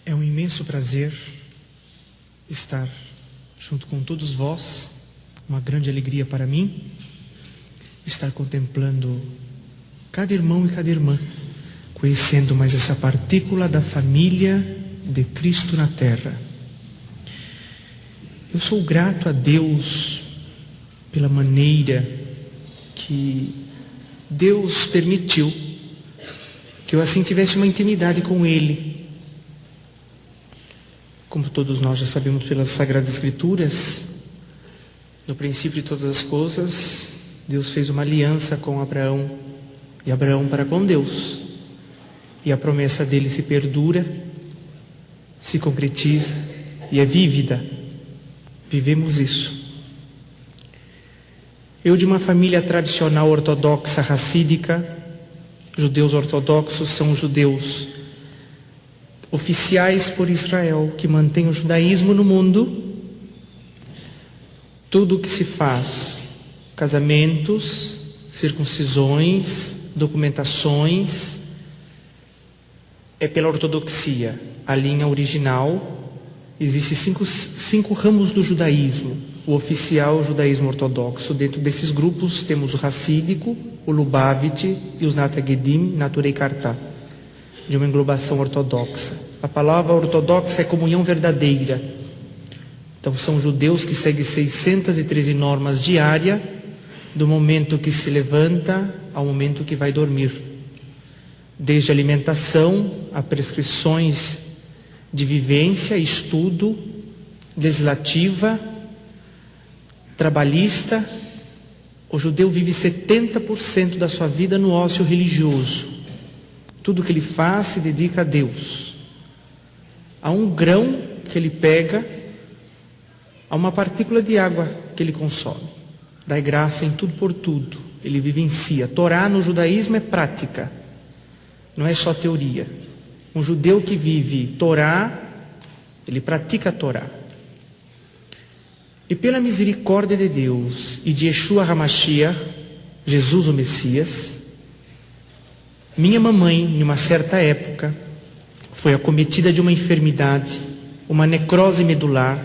É um imenso prazer estar junto com todos vós, uma grande alegria para mim, estar contemplando cada irmão e cada irmã, conhecendo mais essa partícula da família de Cristo na Terra. Eu sou grato a Deus pela maneira que Deus permitiu que eu assim tivesse uma intimidade com Ele. Como todos nós já sabemos pelas Sagradas Escrituras, no princípio de todas as coisas, Deus fez uma aliança com Abraão, e Abraão para com Deus. E a promessa dele se perdura, se concretiza e é vívida. Vivemos isso. Eu, de uma família tradicional ortodoxa racídica, judeus ortodoxos são judeus oficiais por Israel, que mantém o judaísmo no mundo. Tudo o que se faz, casamentos, circuncisões, documentações, é pela ortodoxia, a linha original. Existem cinco ramos do judaísmo. O oficial, o judaísmo ortodoxo. Dentro desses grupos temos o racídico, o Lubavitch e os Natagedim, Naturei Kartá, de uma englobação ortodoxa. A palavra ortodoxa é comunhão verdadeira. Então são judeus que seguem 613 normas diárias, do momento que se levanta ao momento que vai dormir. Desde alimentação a prescrições de vivência, estudo, legislativa, trabalhista. O judeu vive 70% da sua vida no ócio religioso. Tudo que ele faz se dedica a Deus. Há um grão que ele pega, há uma partícula de água que ele consome. Dai graça em tudo por tudo. Ele vivencia. Torá no judaísmo é prática, não é só teoria. Um judeu que vive Torá, ele pratica a Torá. E pela misericórdia de Deus e de Yeshua HaMashiach, Jesus o Messias, minha mamãe, em uma certa época, foi acometida de uma enfermidade, uma necrose medular,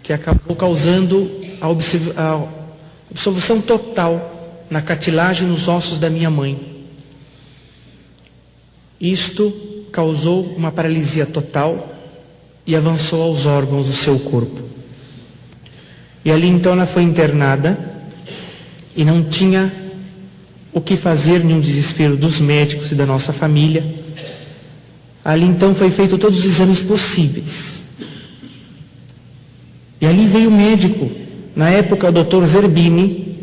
que acabou causando a absolução total na cartilagem e nos ossos da minha mãe. Isto causou uma paralisia total e avançou aos órgãos do seu corpo. E ali então ela foi internada e não tinha o que fazer, nenhum desespero dos médicos e da nossa família. Ali então foi feito todos os exames possíveis. E ali veio o médico, na época o Dr. Zerbini,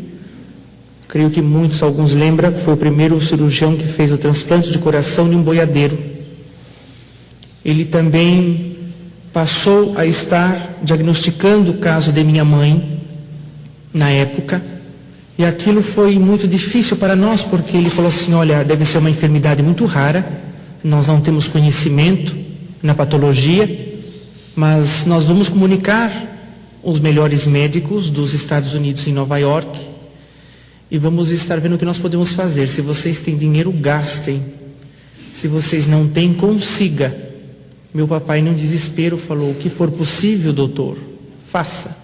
creio que alguns lembram, foi o primeiro cirurgião que fez o transplante de coração de um boiadeiro. Ele também passou a estar diagnosticando o caso de minha mãe, na época, e aquilo foi muito difícil para nós, porque ele falou assim: olha, deve ser uma enfermidade muito rara, nós não temos conhecimento na patologia, mas nós vamos comunicar os melhores médicos dos Estados Unidos em Nova York, e vamos estar vendo o que nós podemos fazer. Se vocês têm dinheiro, gastem. Se vocês não têm, consiga. Meu papai, num desespero, falou: o que for possível, doutor, faça.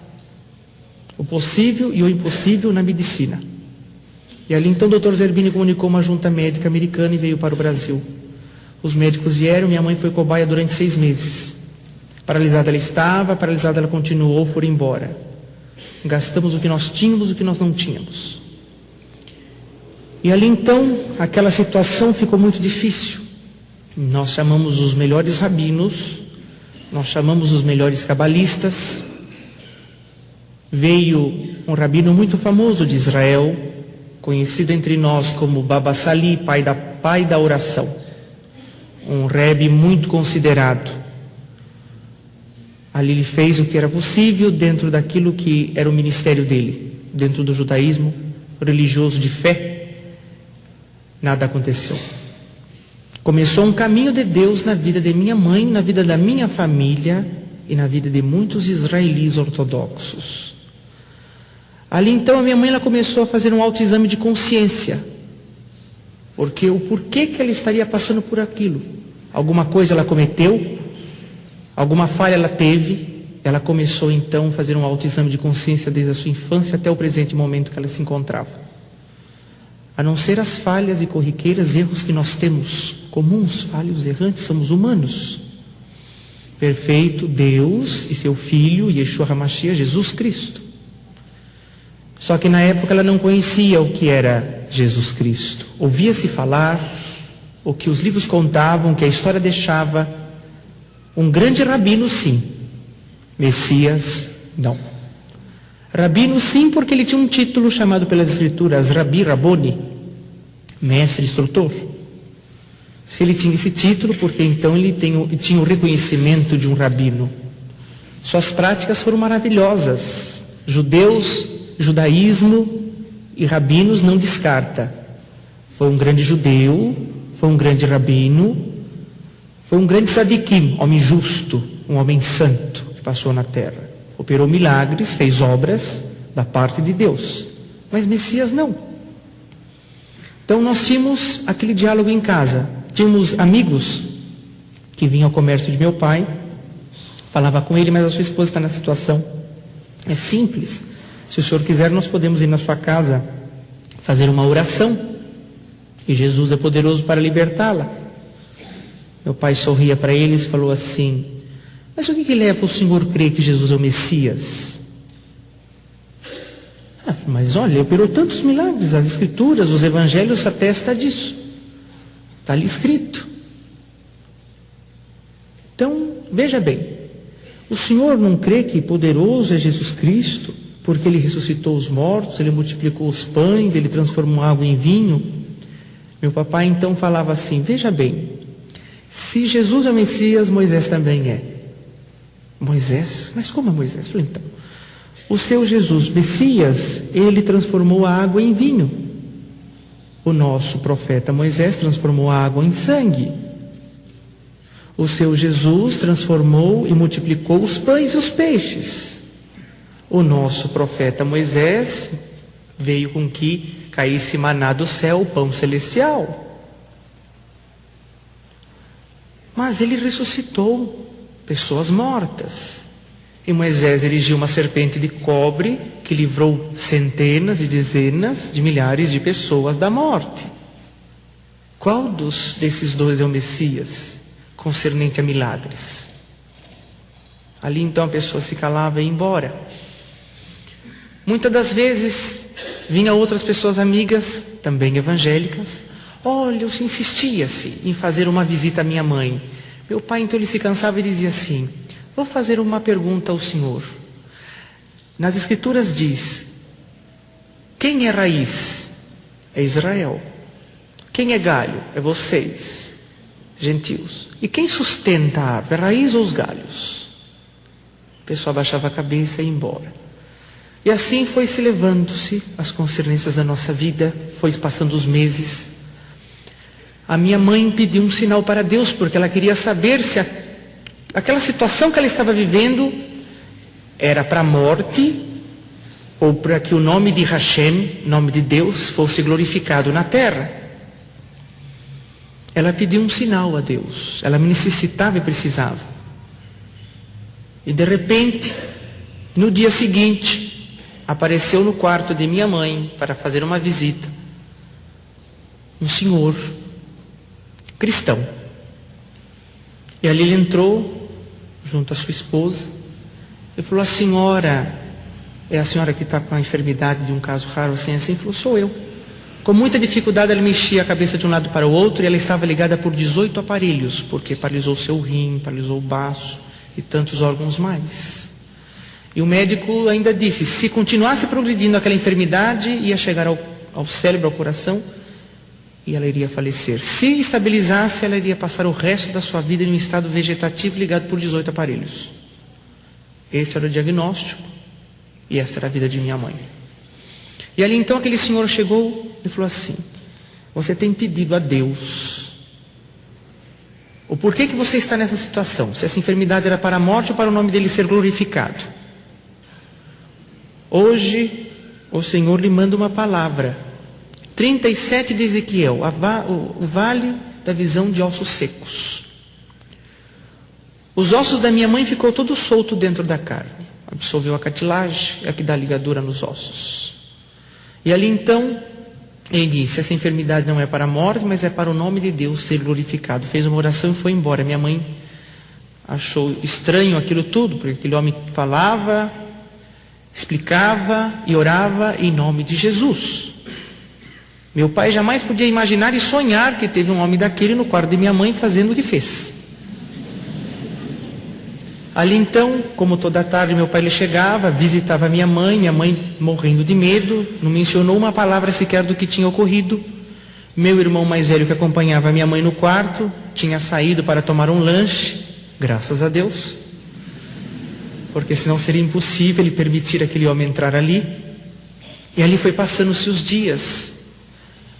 O possível e o impossível na medicina. E ali então o Dr. Zerbini comunicou uma junta médica americana e veio para o Brasil. Os médicos vieram, minha mãe foi cobaia durante 6 meses. Paralisada ela estava, paralisada ela continuou, foram embora. Gastamos o que nós tínhamos, o que nós não tínhamos. E ali então, aquela situação ficou muito difícil. Nós chamamos os melhores rabinos, nós chamamos os melhores cabalistas. Veio um rabino muito famoso de Israel, conhecido entre nós como Baba Sali, pai da oração. Um rebbe muito considerado. Ali ele fez o que era possível dentro daquilo que era o ministério dele, dentro do judaísmo religioso de fé. Nada aconteceu. Começou um caminho de Deus na vida de minha mãe, na vida da minha família e na vida de muitos israelis ortodoxos. Ali então a minha mãe ela começou a fazer um autoexame de consciência, porque o porquê que ela estaria passando por aquilo. Alguma coisa ela cometeu, Alguma falha ela teve, ela começou então a fazer um autoexame de consciência desde a sua infância até o presente momento que ela se encontrava. A não ser as falhas e corriqueiras, erros que nós temos, comuns, falhos, errantes, somos humanos. Perfeito, Deus e seu Filho, Yeshua HaMashiach, Jesus Cristo. Só que na época ela não conhecia o que era Jesus Cristo. Ouvia-se falar, o que os livros contavam, que a história deixava, um grande rabino sim, Messias não. Rabino sim, porque ele tinha um título chamado pelas escrituras Rabi Raboni, mestre, instrutor. Se ele tinha esse título, porque então ele tinha o reconhecimento de um rabino. Suas práticas foram maravilhosas. Judeus, judaísmo e rabinos não descarta. Foi um grande judeu, foi um grande rabino, foi um grande tzadikim, homem justo, um homem santo que passou na terra. Operou milagres, fez obras da parte de Deus. Mas Messias não. Então nós tínhamos aquele diálogo em casa. Tínhamos amigos que vinham ao comércio de meu pai, falava com ele, mas a sua esposa está na situação. É simples. Se o senhor quiser, nós podemos ir na sua casa fazer uma oração. E Jesus é poderoso para libertá-la. Meu pai sorria para eles e falou assim: mas o que leva o senhor a crer que Jesus é o Messias? Mas olha, operou tantos milagres, as escrituras, os evangelhos atestam disso. Está ali escrito. Então, veja bem, o senhor não crê que poderoso é Jesus Cristo, porque ele ressuscitou os mortos, ele multiplicou os pães, ele transformou água em vinho? Meu papai então falava assim: veja bem, se Jesus é o Messias, Moisés também é. Moisés? Mas como é Moisés? Falei, então, o seu Jesus, Messias, ele transformou a água em vinho. O nosso profeta Moisés transformou a água em sangue. O seu Jesus transformou e multiplicou os pães e os peixes. O nosso profeta Moisés veio com que caísse maná do céu, o pão celestial. Mas ele ressuscitou pessoas mortas. E Moisés erigiu uma serpente de cobre que livrou centenas e dezenas de milhares de pessoas da morte. Qual desses dois é o Messias, concernente a milagres? Ali então a pessoa se calava e ia embora. Muitas das vezes vinham outras pessoas amigas, também evangélicas. Olha, eu insistia-se em fazer uma visita à minha mãe. Meu pai então ele se cansava e dizia assim: vou fazer uma pergunta ao senhor. Nas escrituras diz: quem é raiz? É Israel. Quem é galho? É vocês, gentios. E quem sustenta a árvore? A raiz ou os galhos? A pessoa abaixava a cabeça e ia embora. E assim foi se levando-se as concernências da nossa vida, foi passando os meses. A minha mãe pediu um sinal para Deus, porque ela queria saber se aquela situação que ela estava vivendo era para a morte ou para que o nome de Hashem, nome de Deus, fosse glorificado na terra. Ela pediu um sinal a Deus. Ela me necessitava e precisava. E de repente, no dia seguinte, apareceu no quarto de minha mãe para fazer uma visita um senhor cristão. E ali ele entrou junto à sua esposa e falou: a senhora é a senhora que está com a enfermidade de um caso raro assim? Assim, falou: sou eu. Com muita dificuldade ela mexia a cabeça de um lado para o outro e ela estava ligada por 18 aparelhos, porque paralisou o seu rim, paralisou o baço e tantos órgãos mais. E o médico ainda disse: se continuasse progredindo aquela enfermidade, ia chegar ao cérebro, ao coração, e ela iria falecer. Se estabilizasse, ela iria passar o resto da sua vida em um estado vegetativo ligado por 18 aparelhos. Esse era o diagnóstico e essa era a vida de minha mãe. E ali então aquele senhor chegou e falou assim: você tem pedido a Deus o porquê que você está nessa situação, se essa enfermidade era para a morte ou para o nome dele ser glorificado. Hoje o Senhor lhe manda uma palavra. 37 de Ezequiel, o vale da visão de ossos secos. Os ossos da minha mãe ficou todo solto dentro da carne. Absorveu a cartilagem, é a que dá ligadura nos ossos. E ali então, ele disse, essa enfermidade não é para a morte, mas é para o nome de Deus ser glorificado. Fez uma oração e foi embora. Minha mãe achou estranho aquilo tudo, porque aquele homem falava, explicava e orava em nome de Jesus. Meu pai jamais podia imaginar e sonhar que teve um homem daquele no quarto de minha mãe fazendo o que fez. Ali então, como toda tarde meu pai lhe chegava, visitava minha mãe morrendo de medo, não mencionou uma palavra sequer do que tinha ocorrido. Meu irmão mais velho que acompanhava a minha mãe no quarto, tinha saído para tomar um lanche, graças a Deus, porque senão seria impossível ele permitir aquele homem entrar ali. E ali foi passando-se os dias.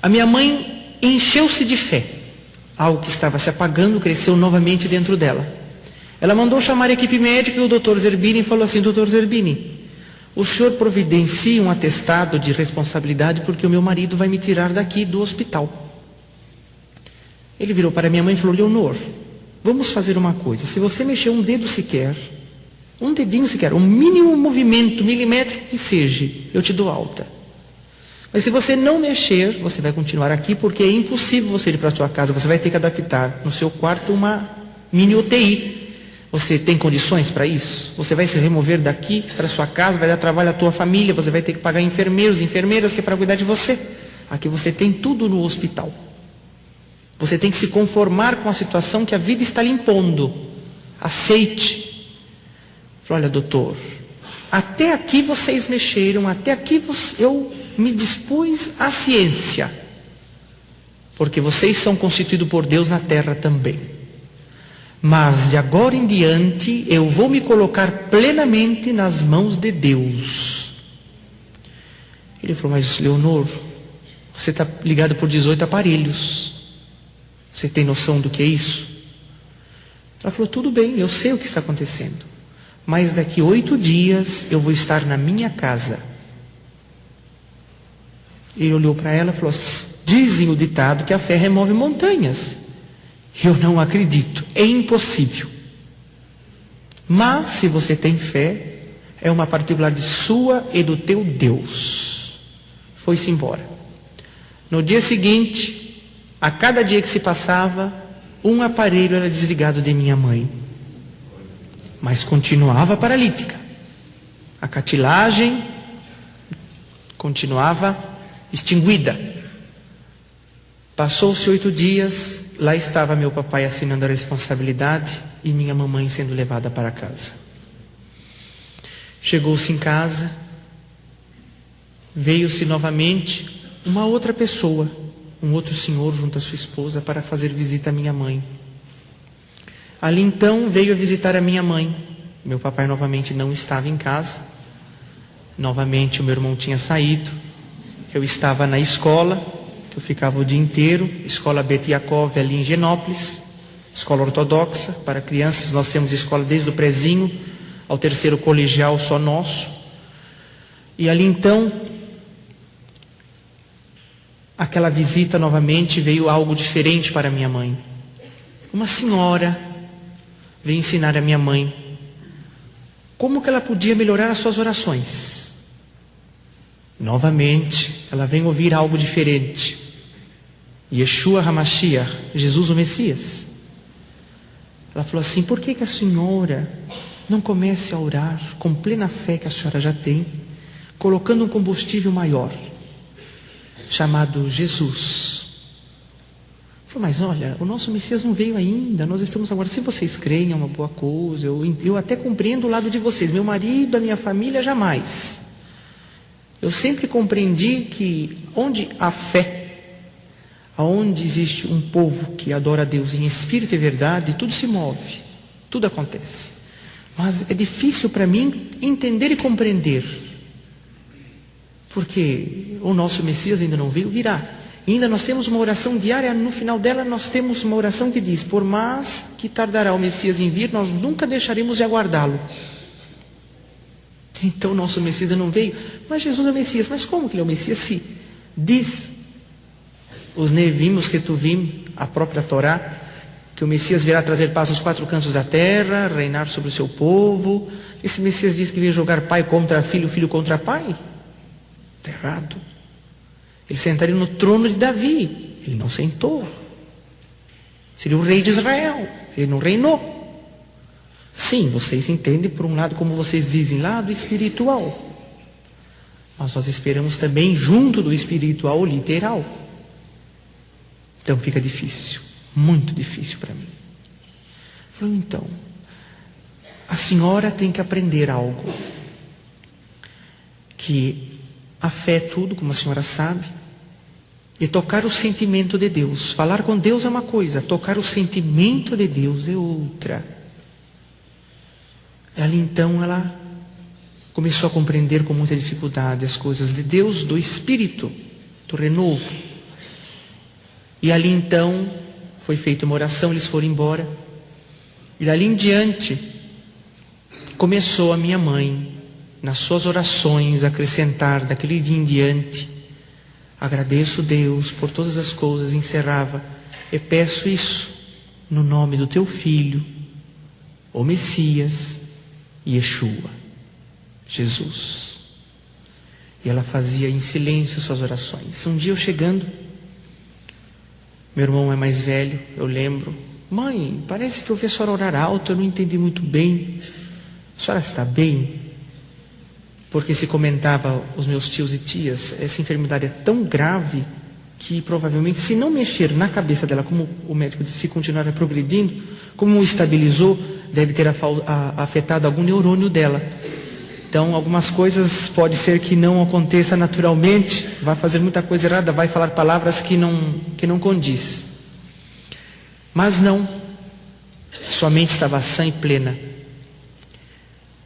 A minha mãe encheu-se de fé. Algo que estava se apagando cresceu novamente dentro dela. Ela mandou chamar a equipe médica e o Dr. Zerbini falou assim, Dr. Zerbini, o senhor providencia um atestado de responsabilidade porque o meu marido vai me tirar daqui do hospital. Ele virou para minha mãe e falou, Leonor, vamos fazer uma coisa, se você mexer um dedo sequer, um dedinho sequer, um mínimo movimento milimétrico que seja, eu te dou alta. Mas se você não mexer, você vai continuar aqui porque é impossível você ir para a sua casa, você vai ter que adaptar no seu quarto uma mini UTI. Você tem condições para isso? Você vai se remover daqui para sua casa, vai dar trabalho à tua família, você vai ter que pagar enfermeiros, enfermeiras que é para cuidar de você. Aqui você tem tudo no hospital. Você tem que se conformar com a situação que a vida está lhe impondo. Aceite. Falei, olha, doutor, até aqui vocês mexeram, até aqui eu me dispus à ciência. Porque vocês são constituídos por Deus na terra também. Mas de agora em diante eu vou me colocar plenamente nas mãos de Deus. Ele falou, mas Leonor, você está ligado por 18 aparelhos. Você tem noção do que é isso? Ela falou, tudo bem, eu sei o que está acontecendo. Mas daqui 8 dias eu vou estar na minha casa. Ele olhou para ela e falou, dizem o ditado que a fé remove montanhas. Eu não acredito, é impossível. Mas, se você tem fé, é uma particularidade sua e do teu Deus. Foi-se embora. No dia seguinte, a cada dia que se passava, um aparelho era desligado de minha mãe. Mas continuava paralítica. A cartilagem continuava extinguida. Passou-se 8 dias, lá estava meu papai assinando a responsabilidade e minha mamãe sendo levada para casa. Chegou-se em casa, veio-se novamente uma outra pessoa, um outro senhor junto à sua esposa para fazer visita à minha mãe. Ali então veio a visitar a minha mãe. Meu papai novamente não estava em casa. Novamente o meu irmão tinha saído. Eu estava na escola. Eu ficava o dia inteiro, escola Bet Yaakov ali em Genópolis, escola ortodoxa para crianças. Nós temos escola desde o prezinho ao 3º colegial só nosso. E ali então, aquela visita novamente veio algo diferente para minha mãe. Uma senhora veio ensinar a minha mãe como que ela podia melhorar as suas orações. Novamente, ela vem ouvir algo diferente. Yeshua HaMashiach, Jesus o Messias. Ela falou assim, por que a senhora não comece a orar com plena fé que a senhora já tem, colocando um combustível maior, chamado Jesus? Falou, mas olha, o nosso Messias não veio ainda, nós estamos agora, se vocês creem é uma boa coisa, eu até compreendo o lado de vocês, meu marido, a minha família, jamais. Eu sempre compreendi que onde há fé, aonde existe um povo que adora a Deus em espírito e verdade, tudo se move, tudo acontece. Mas é difícil para mim entender e compreender, porque o nosso Messias ainda não veio, virá. E ainda nós temos uma oração diária, no final dela nós temos uma oração que diz, por mais que tardará o Messias em vir, nós nunca deixaremos de aguardá-lo. Então o nosso Messias não veio, mas Jesus é o Messias. Mas como que ele é o Messias? Se diz os Nevim, os Ketuvim, a própria Torá, que o Messias virá trazer paz nos 4 cantos da terra, reinar sobre o seu povo. Esse Messias diz que veio jogar pai contra filho, filho contra pai. Está errado. Ele sentaria no trono de Davi. Ele não sentou. Seria o rei de Israel. Ele não reinou. Sim, vocês entendem, por um lado, como vocês dizem, lado espiritual. Mas nós esperamos também junto do espiritual literal. Então fica difícil, muito difícil para mim. Falou, então, a senhora tem que aprender algo. Que a fé é tudo, como a senhora sabe. E tocar o sentimento de Deus. Falar com Deus é uma coisa, tocar o sentimento de Deus é outra. Ali então ela começou a compreender com muita dificuldade as coisas de Deus, do Espírito, do renovo. E ali então foi feita uma oração, eles foram embora. E dali em diante começou a minha mãe, nas suas orações, a acrescentar daquele dia em diante: agradeço Deus por todas as coisas, encerrava, e peço isso no nome do teu filho, o Messias, Yeshua, Jesus. E ela fazia em silêncio suas orações. Um dia eu chegando, meu irmão é mais velho, eu lembro: mãe, parece que eu ouvi a senhora orar alto, eu não entendi muito bem. A senhora está bem? Porque se comentava os meus tios e tias, essa enfermidade é tão grave que provavelmente, se não mexer na cabeça dela, como o médico disse, se continuar progredindo, como estabilizou, deve ter afetado algum neurônio dela. Então, algumas coisas pode ser que não aconteça naturalmente, vai fazer muita coisa errada, vai falar palavras que não condiz. Mas não, sua mente estava sã e plena.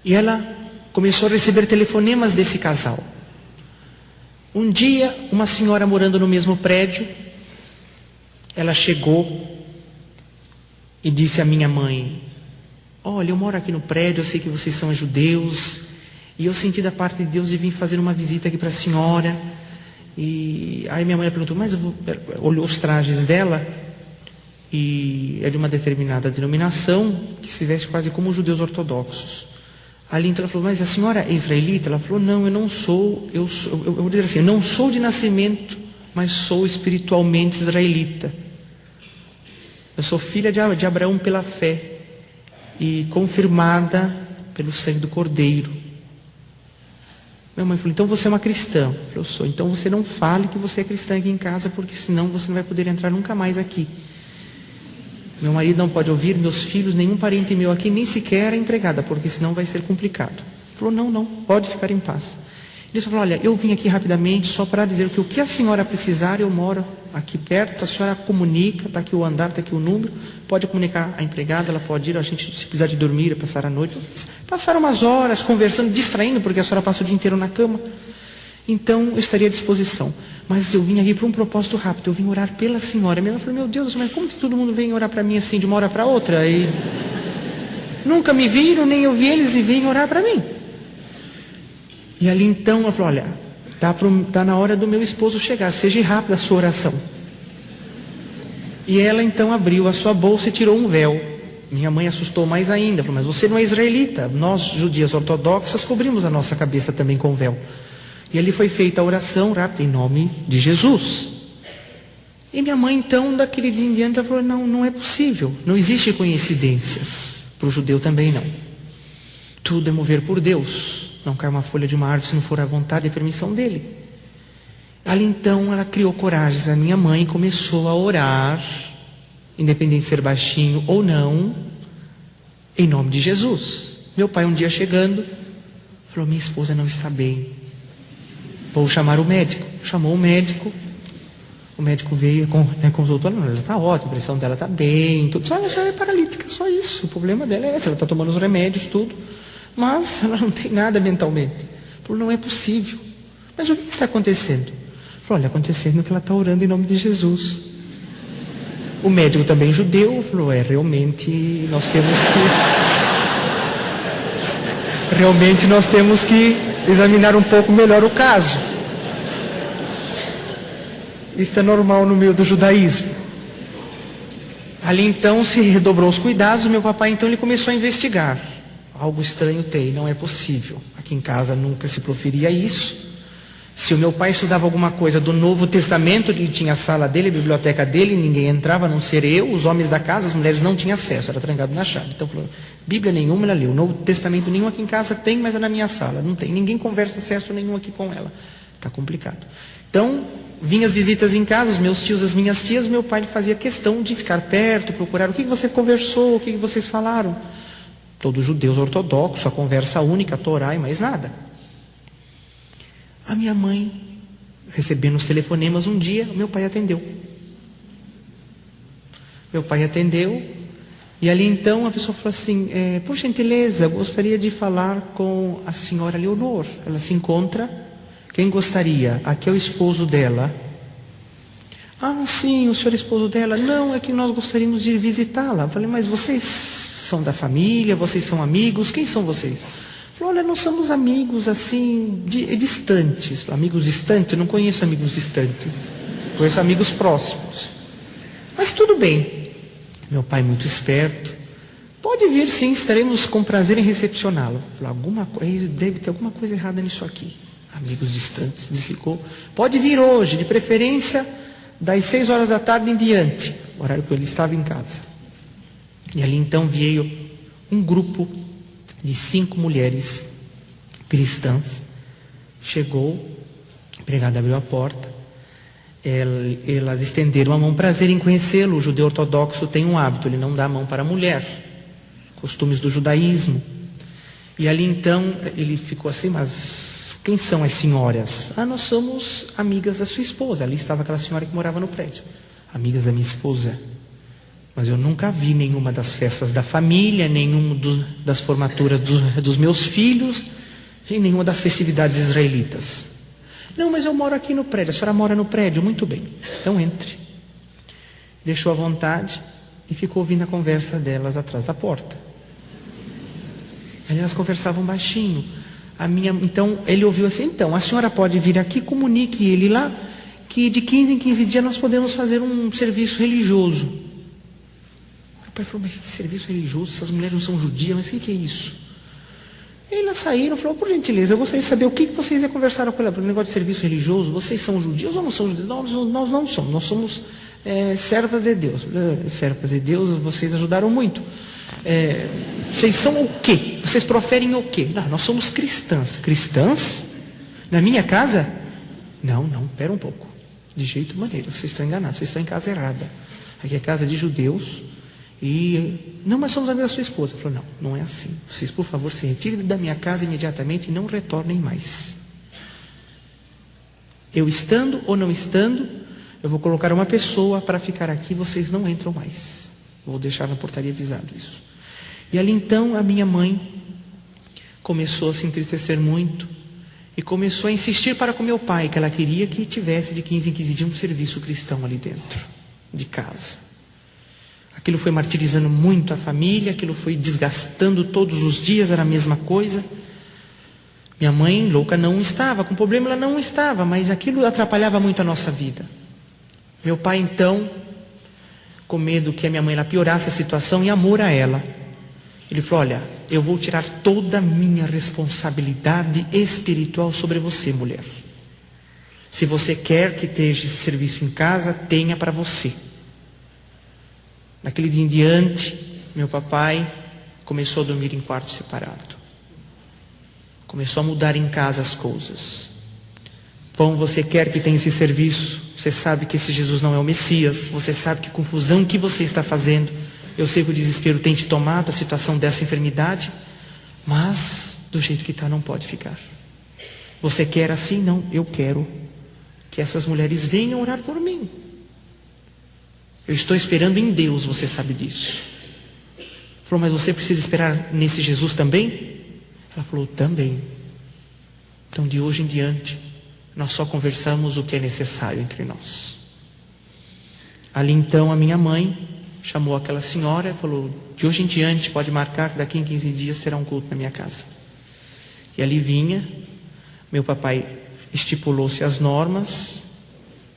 E ela começou a receber telefonemas desse casal. Um dia, uma senhora morando no mesmo prédio, ela chegou e disse à minha mãe: olha, eu moro aqui no prédio, eu sei que vocês são judeus, e eu senti da parte de Deus de vir fazer uma visita aqui para a senhora. E aí minha mãe perguntou, mas olhou os trajes dela, e é de uma determinada denominação, que se veste quase como os judeus ortodoxos. Ali então ela falou, mas a senhora é israelita? Ela falou, não, eu não sou, eu vou dizer assim, eu não sou de nascimento, mas sou espiritualmente israelita. Eu sou filha de Abraão pela fé e confirmada pelo sangue do Cordeiro. Minha mãe falou, então você é uma cristã? Eu falei, eu sou. Então você não fale que você é cristã aqui em casa, porque senão você não vai poder entrar nunca mais aqui. Meu marido não pode ouvir, meus filhos, nenhum parente meu aqui, nem sequer a empregada, porque senão vai ser complicado. Ele falou, não, pode ficar em paz. Ele só falou, olha, eu vim aqui rapidamente só para dizer que o que a senhora precisar, eu moro aqui perto, a senhora comunica, está aqui o andar, está aqui o número, pode comunicar a empregada, ela pode ir, a gente, se precisar de dormir, passar a noite. Passaram umas horas conversando, distraindo, porque a senhora passa o dia inteiro na cama. Então, eu estaria à disposição. Mas eu vim aqui para um propósito rápido, eu vim orar pela senhora. Minha mãe falou, meu Deus, mas como que todo mundo vem orar para mim assim, de uma hora para outra? E nunca me viram, nem eu vi eles e vêm orar para mim. E ali então, ela falou, olha, está na hora do meu esposo chegar, seja rápida a sua oração. E ela então abriu a sua bolsa e tirou um véu. Minha mãe assustou mais ainda, falou, mas você não é israelita, nós judias ortodoxas cobrimos a nossa cabeça também com véu. E ali foi feita a oração rápida, em nome de Jesus. E minha mãe então, daquele dia em diante, ela falou, não é possível, não existe coincidências, para o judeu também não. Tudo é mover por Deus, não cai uma folha de uma árvore se não for a vontade e a permissão dele. Ali então ela criou coragem, a minha mãe começou a orar, independente de ser baixinho ou não, em nome de Jesus. Meu pai um dia chegando, falou, minha esposa não está bem, vou chamar o médico. Chamou o médico veio, consultou, ela está ótima, a pressão dela está bem, tudo, só ela já é paralítica, só isso, o problema dela é esse, ela está tomando os remédios, tudo, mas ela não tem nada mentalmente. Falou, não é possível. Mas o que está acontecendo? Falou, olha, acontecendo que ela está orando em nome de Jesus. O médico também judeu falou, realmente nós temos que examinar um pouco melhor o caso. Isso é normal no meio do judaísmo. Ali então se redobrou os cuidados. Meu papai então ele começou a investigar. Algo estranho tem, não é possível. Aqui em casa nunca se proferia isso. Se o meu pai estudava alguma coisa do Novo Testamento, ele tinha a sala dele, a biblioteca dele, ninguém entrava, a não ser eu, os homens da casa, as mulheres não tinham acesso, era trancado na chave. Então, Bíblia nenhuma ela leu, Novo Testamento nenhum aqui em casa tem, mas é na minha sala, não tem. Ninguém conversa acesso nenhum aqui com ela. Está complicado. Então, vinham as visitas em casa, os meus tios, as minhas tias, meu pai fazia questão de ficar perto, procurar o que você conversou, o que vocês falaram. Todos judeus ortodoxos, a conversa única, a Torá e mais nada. A minha mãe, recebendo os telefonemas um dia, meu pai atendeu. Meu pai atendeu, e ali então a pessoa falou assim, por gentileza, gostaria de falar com a senhora Leonor. Ela se encontra, quem gostaria? Aqui é o esposo dela. Ah, sim, o senhor é esposo dela. Não, é que nós gostaríamos de visitá-la. Eu falei, mas vocês são da família, vocês são amigos, quem são vocês? Falou, olha, nós somos amigos assim, distantes. Amigos distantes? Eu não conheço amigos distantes. Conheço amigos próximos. Mas tudo bem. Meu pai muito esperto. Pode vir sim, estaremos com prazer em recepcioná-lo. Falei, deve ter alguma coisa errada nisso aqui. Amigos distantes, desligou. Pode vir hoje, de preferência, das 6 horas da tarde em diante. O horário que ele estava em casa. E ali então veio um grupo de 5 mulheres cristãs. Chegou, a empregada abriu a porta, elas estenderam a mão, prazer em conhecê-lo. O judeu ortodoxo tem um hábito, ele não dá a mão para a mulher, costumes do judaísmo. E ali então ele ficou assim, mas quem são as senhoras? Ah, nós somos amigas da sua esposa. Ali estava aquela senhora que morava no prédio, amigas da minha esposa. Mas eu nunca vi nenhuma das festas da família, nenhuma das formaturas dos meus filhos, e nenhuma das festividades israelitas. Não, mas eu moro aqui no prédio. A senhora mora no prédio? Muito bem. Então entre. Deixou à vontade e ficou ouvindo a conversa delas atrás da porta. Elas conversavam baixinho. Então ele ouviu assim, então, a senhora pode vir aqui, comunique ele lá, que de 15 em 15 dias nós podemos fazer um serviço religioso. Meu pai falou, mas que serviço religioso? Essas mulheres não são judias, mas o que é isso? E elas saíram e falaram, por gentileza, eu gostaria de saber o que vocês conversaram com ela. Para o negócio de serviço religioso, vocês são judios ou não são judios? Nós não somos, nós somos servas de Deus. Servas de Deus, vocês ajudaram muito. Vocês são o quê? Vocês proferem o quê? Não, nós somos cristãs. Cristãs? Na minha casa? Não, pera um pouco. De jeito maneiro, vocês estão enganados, vocês estão em casa errada. Aqui é casa de judeus. Não, mas somos amigos da sua esposa. Ele falou, não é assim. Vocês, por favor, se retirem da minha casa imediatamente e não retornem mais. Eu estando ou não estando, eu vou colocar uma pessoa para ficar aqui, vocês não entram mais. Vou deixar na portaria avisado isso. E ali então a minha mãe começou a se entristecer muito e começou a insistir para com meu pai, que ela queria que tivesse de 15 em 15 dias um serviço cristão ali dentro de casa. Aquilo foi martirizando muito a família, aquilo foi desgastando todos os dias, era a mesma coisa. Minha mãe, louca, não estava, com problema ela não estava, mas aquilo atrapalhava muito a nossa vida. Meu pai, então, com medo que a minha mãe ela piorasse a situação, e amor a ela, ele falou, olha, eu vou tirar toda a minha responsabilidade espiritual sobre você, mulher. Se você quer que esteja esse serviço em casa, tenha para você. Naquele dia em diante, meu papai começou a dormir em quarto separado. Começou a mudar em casa as coisas. Bom, você quer que tenha esse serviço? Você sabe que esse Jesus não é o Messias. Você sabe que confusão que você está fazendo. Eu sei que o desespero tem te tomado, a situação dessa enfermidade. Mas, do jeito que está, não pode ficar. Você quer assim? Não, eu quero que essas mulheres venham orar por mim. Eu estou esperando em Deus, você sabe disso. Falou, mas você precisa esperar nesse Jesus também? Ela falou, também. Então de hoje em diante, nós só conversamos o que é necessário entre nós. Ali então a minha mãe chamou aquela senhora e falou, de hoje em diante pode marcar que daqui em 15 dias terá um culto na minha casa. E ali vinha, meu papai estipulou-se as normas,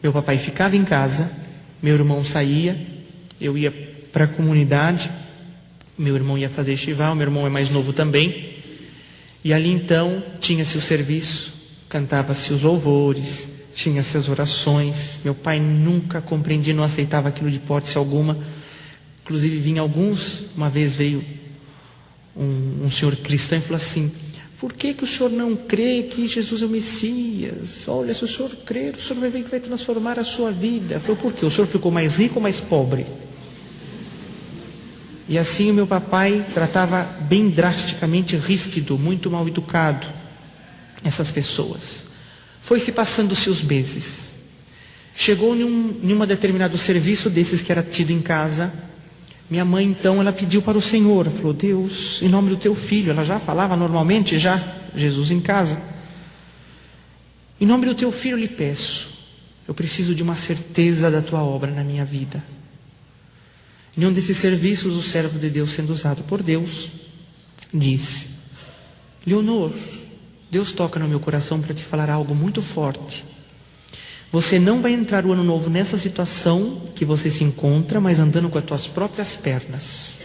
meu papai ficava em casa, meu irmão saía, eu ia para a comunidade. Meu irmão ia fazer estival, meu irmão é mais novo também. E ali então tinha-se o serviço, cantava-se os louvores, tinha-se as orações. Meu pai nunca compreendia, não aceitava aquilo de hipótese alguma. Inclusive vinha alguns, uma vez veio um senhor cristão e falou assim: por que o senhor não crê que Jesus é o Messias? Olha, se o senhor crer, o senhor vai ver que vai transformar a sua vida. Eu falei: por quê? O senhor ficou mais rico ou mais pobre? E assim o meu papai tratava bem drasticamente, ríspido, muito mal educado essas pessoas. Foi-se passando-se os meses. Chegou em um determinado serviço desses que era tido em casa. Minha mãe então, ela pediu para o Senhor, falou: Deus, em nome do teu filho, ela já falava normalmente, já, Jesus em casa. Em nome do teu filho lhe peço, eu preciso de uma certeza da tua obra na minha vida. Em um desses serviços, o servo de Deus, sendo usado por Deus, disse: Leonor, Deus toca no meu coração para te falar algo muito forte. Você não vai entrar o ano novo nessa situação que você se encontra, mas andando com as tuas próprias pernas.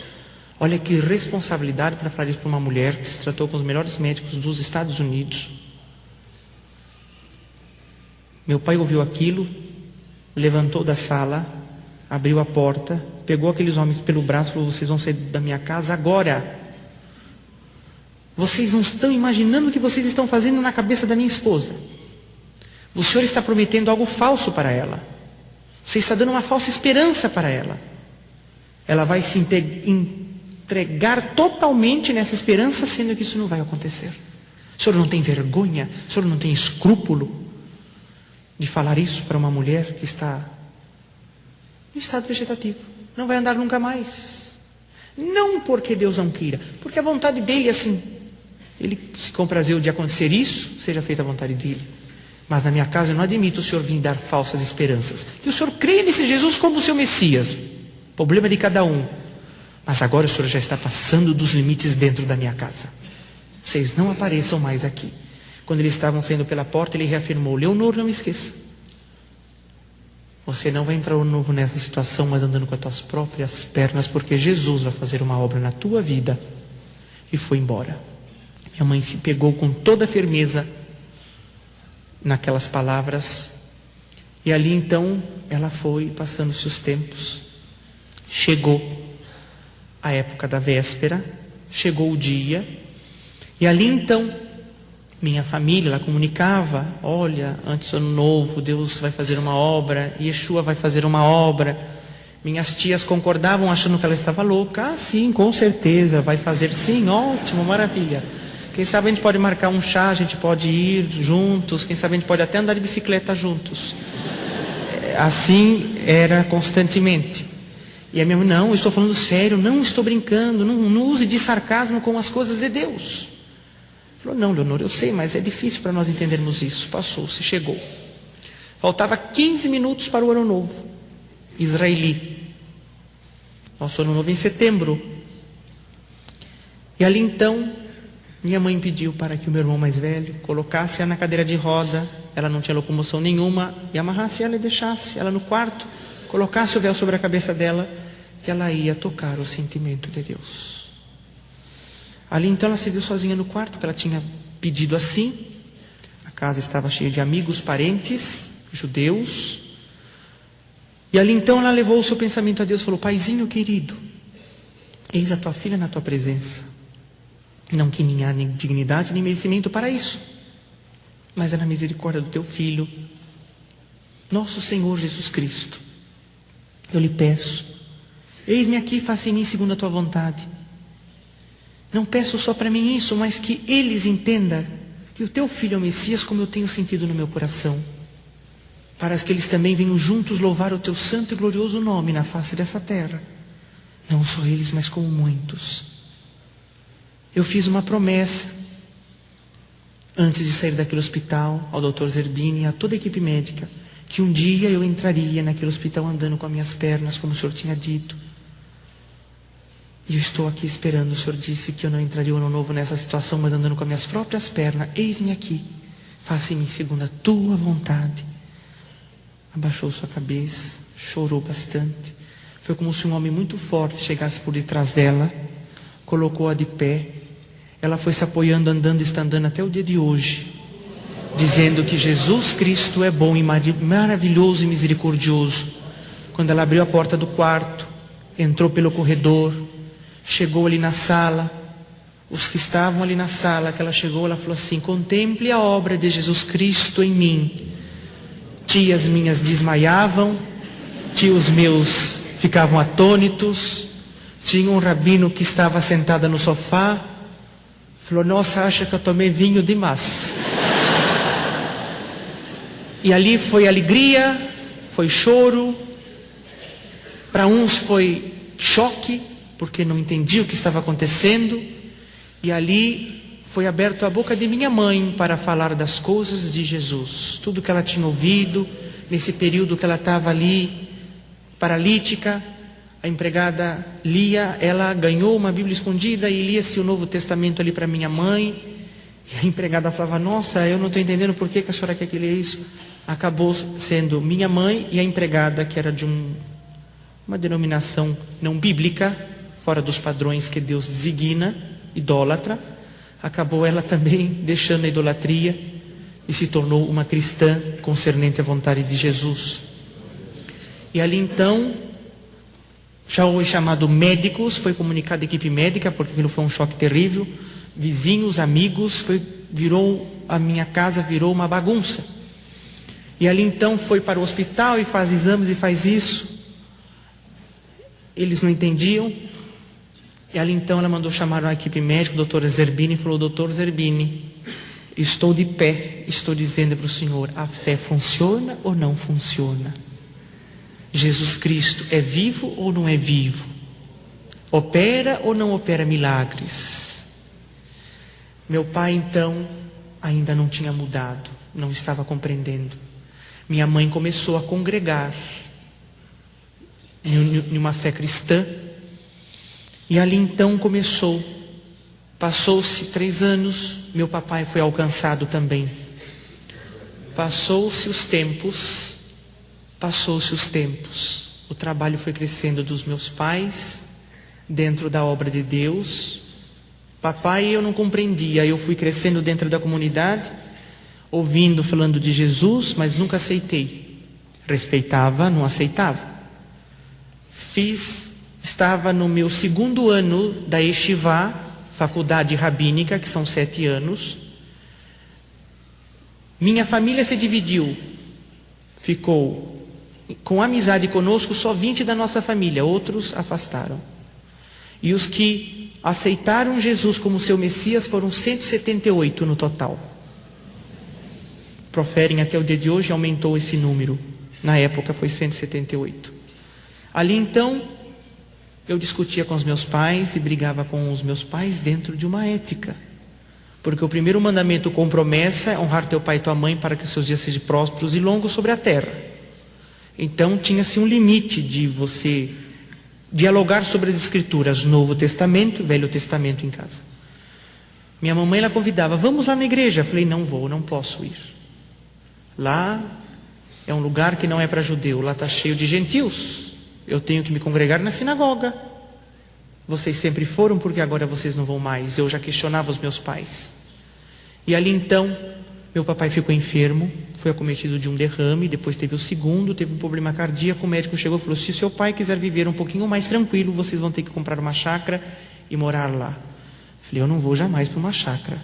Olha que responsabilidade para falar isso para uma mulher que se tratou com os melhores médicos dos Estados Unidos. Meu pai ouviu aquilo, levantou da sala, abriu a porta, pegou aqueles homens pelo braço e falou: vocês vão sair da minha casa agora. Vocês não estão imaginando o que vocês estão fazendo na cabeça da minha esposa. O Senhor está prometendo algo falso para ela. Você está dando uma falsa esperança para ela. Ela vai se entregar totalmente nessa esperança, sendo que isso não vai acontecer. O Senhor não tem vergonha? O Senhor não tem escrúpulo de falar isso para uma mulher que está em estado vegetativo? Não vai andar nunca mais. Não porque Deus não queira, porque a vontade dele é assim. Ele se comprazeu de acontecer isso, seja feita a vontade dele. Mas na minha casa eu não admito o Senhor vir dar falsas esperanças. Que o Senhor creia nesse Jesus como o seu Messias. Problema de cada um. Mas agora o Senhor já está passando dos limites dentro da minha casa. Vocês não apareçam mais aqui. Quando eles estavam saindo pela porta, ele reafirmou: Leonor, não esqueça. Você não vai entrar de novo nessa situação, mas andando com as tuas próprias pernas, porque Jesus vai fazer uma obra na tua vida. E foi embora. Minha mãe se pegou com toda a firmeza naquelas palavras. E ali então, ela foi passando-se os tempos. Chegou a época da véspera, chegou o dia. E ali então, minha família, ela comunicava: olha, antes do ano novo, Deus vai fazer uma obra, Yeshua vai fazer uma obra. Minhas tias concordavam, achando que ela estava louca. Ah, sim, com certeza, vai fazer sim, ótimo, maravilha. Quem sabe a gente pode marcar um chá, a gente pode ir juntos, quem sabe a gente pode até andar de bicicleta juntos. Assim era constantemente. E a minha mãe: não, eu estou falando sério, não estou brincando, não use de sarcasmo com as coisas de Deus. Falou: não, Leonor, eu sei, mas é difícil para nós entendermos isso. Passou-se, chegou. Faltava 15 minutos para o ano novo israeli. Nosso ano novo em setembro. E ali então, minha mãe pediu para que o meu irmão mais velho colocasse ela na cadeira de roda. Ela não tinha locomoção nenhuma. E amarrasse ela e deixasse ela no quarto. Colocasse o véu sobre a cabeça dela, que ela ia tocar o sentimento de Deus. Ali então ela se viu sozinha no quarto, que ela tinha pedido assim. A casa estava cheia de amigos, parentes, judeus. E ali então ela levou o seu pensamento a Deus e falou: Paizinho querido, eis a tua filha na tua presença. Não que nem há nem dignidade nem merecimento para isso, mas é na misericórdia do teu Filho, nosso Senhor Jesus Cristo. Eu lhe peço, eis-me aqui, faça em mim segundo a tua vontade. Não peço só para mim isso, mas que eles entendam que o teu Filho é o Messias, como eu tenho sentido no meu coração, para que eles também venham juntos louvar o teu santo e glorioso nome na face dessa terra. Não só eles, mas como muitos. Eu fiz uma promessa antes de sair daquele hospital ao Dr. Zerbini e a toda a equipe médica, que um dia eu entraria naquele hospital andando com as minhas pernas, como o Senhor tinha dito. E eu estou aqui esperando. O Senhor disse que eu não entraria o ano novo nessa situação, mas andando com as minhas próprias pernas. Eis-me aqui, faça em mim segundo a tua vontade. Abaixou sua cabeça, chorou bastante. Foi como se um homem muito forte chegasse por detrás dela, colocou-a de pé. Ela foi se apoiando, andando, está andando até o dia de hoje, dizendo que Jesus Cristo é bom e maravilhoso e misericordioso. Quando ela abriu a porta do quarto, entrou pelo corredor, chegou ali na sala, os que estavam ali na sala, que ela chegou, ela falou assim: contemple a obra de Jesus Cristo em mim. Tias minhas desmaiavam, tios meus ficavam atônitos, tinha um rabino que estava sentada no sofá, falou: nossa, acha que eu tomei vinho demais. E ali foi alegria, foi choro, para uns foi choque, porque não entendia o que estava acontecendo, e ali foi aberto a boca de minha mãe para falar das coisas de Jesus, tudo que ela tinha ouvido, nesse período que ela estava ali, paralítica. A empregada lia, ela ganhou uma Bíblia escondida e lia-se o Novo Testamento ali para minha mãe, e a empregada falava: nossa, eu não estou entendendo por que a senhora quer que leia isso. Acabou sendo minha mãe e a empregada, que era de uma denominação não bíblica, fora dos padrões que Deus designa, idólatra, acabou ela também deixando a idolatria e se tornou uma cristã concernente à vontade de Jesus. E ali então, já foi chamado médicos, foi comunicado à equipe médica, porque aquilo foi um choque terrível, vizinhos, amigos, a minha casa virou uma bagunça. E ali então foi para o hospital e faz exames e faz isso. Eles não entendiam. E ali então ela mandou chamar a equipe médica, o doutor Zerbini, e falou: doutor Zerbini, estou de pé, estou dizendo para o senhor, a fé funciona ou não funciona? Jesus Cristo é vivo ou não é vivo? Opera ou não opera milagres? Meu pai então ainda não tinha mudado, não estava compreendendo. Minha mãe começou a congregar em uma fé cristã. E ali então passou-se 3 anos, meu papai foi alcançado também. Passou-se os tempos, o trabalho foi crescendo dos meus pais, dentro da obra de Deus. Papai eu não compreendia, eu fui crescendo dentro da comunidade, ouvindo, falando de Jesus, mas nunca aceitei. Respeitava, não aceitava. Estava no meu 2º ano da Yeshivá, faculdade rabínica, que são 7 anos. Minha família se dividiu. Ficou com amizade conosco só 20 da nossa família, outros afastaram. E os que aceitaram Jesus como seu Messias foram 178 no total. Proferem até o dia de hoje, aumentou esse número. Na época foi 178. Ali então, eu discutia com os meus pais e brigava com os meus pais dentro de uma ética. Porque o primeiro mandamento com promessa é honrar teu pai e tua mãe para que os seus dias sejam prósperos e longos sobre a terra. Então tinha-se um limite de você dialogar sobre as escrituras, Novo Testamento e Velho Testamento em casa. Minha mamãe ela convidava: vamos lá na igreja. Eu falei: não vou, não posso ir. Lá é um lugar que não é para judeu, lá está cheio de gentios. Eu tenho que me congregar na sinagoga. Vocês sempre foram, porque agora vocês não vão mais. Eu já questionava os meus pais. E ali então, meu papai ficou enfermo, foi acometido de um derrame, depois teve o segundo, teve um problema cardíaco. O médico chegou e falou: se seu pai quiser viver um pouquinho mais tranquilo, vocês vão ter que comprar uma chácara e morar lá. Falei: eu não vou jamais para uma chácara.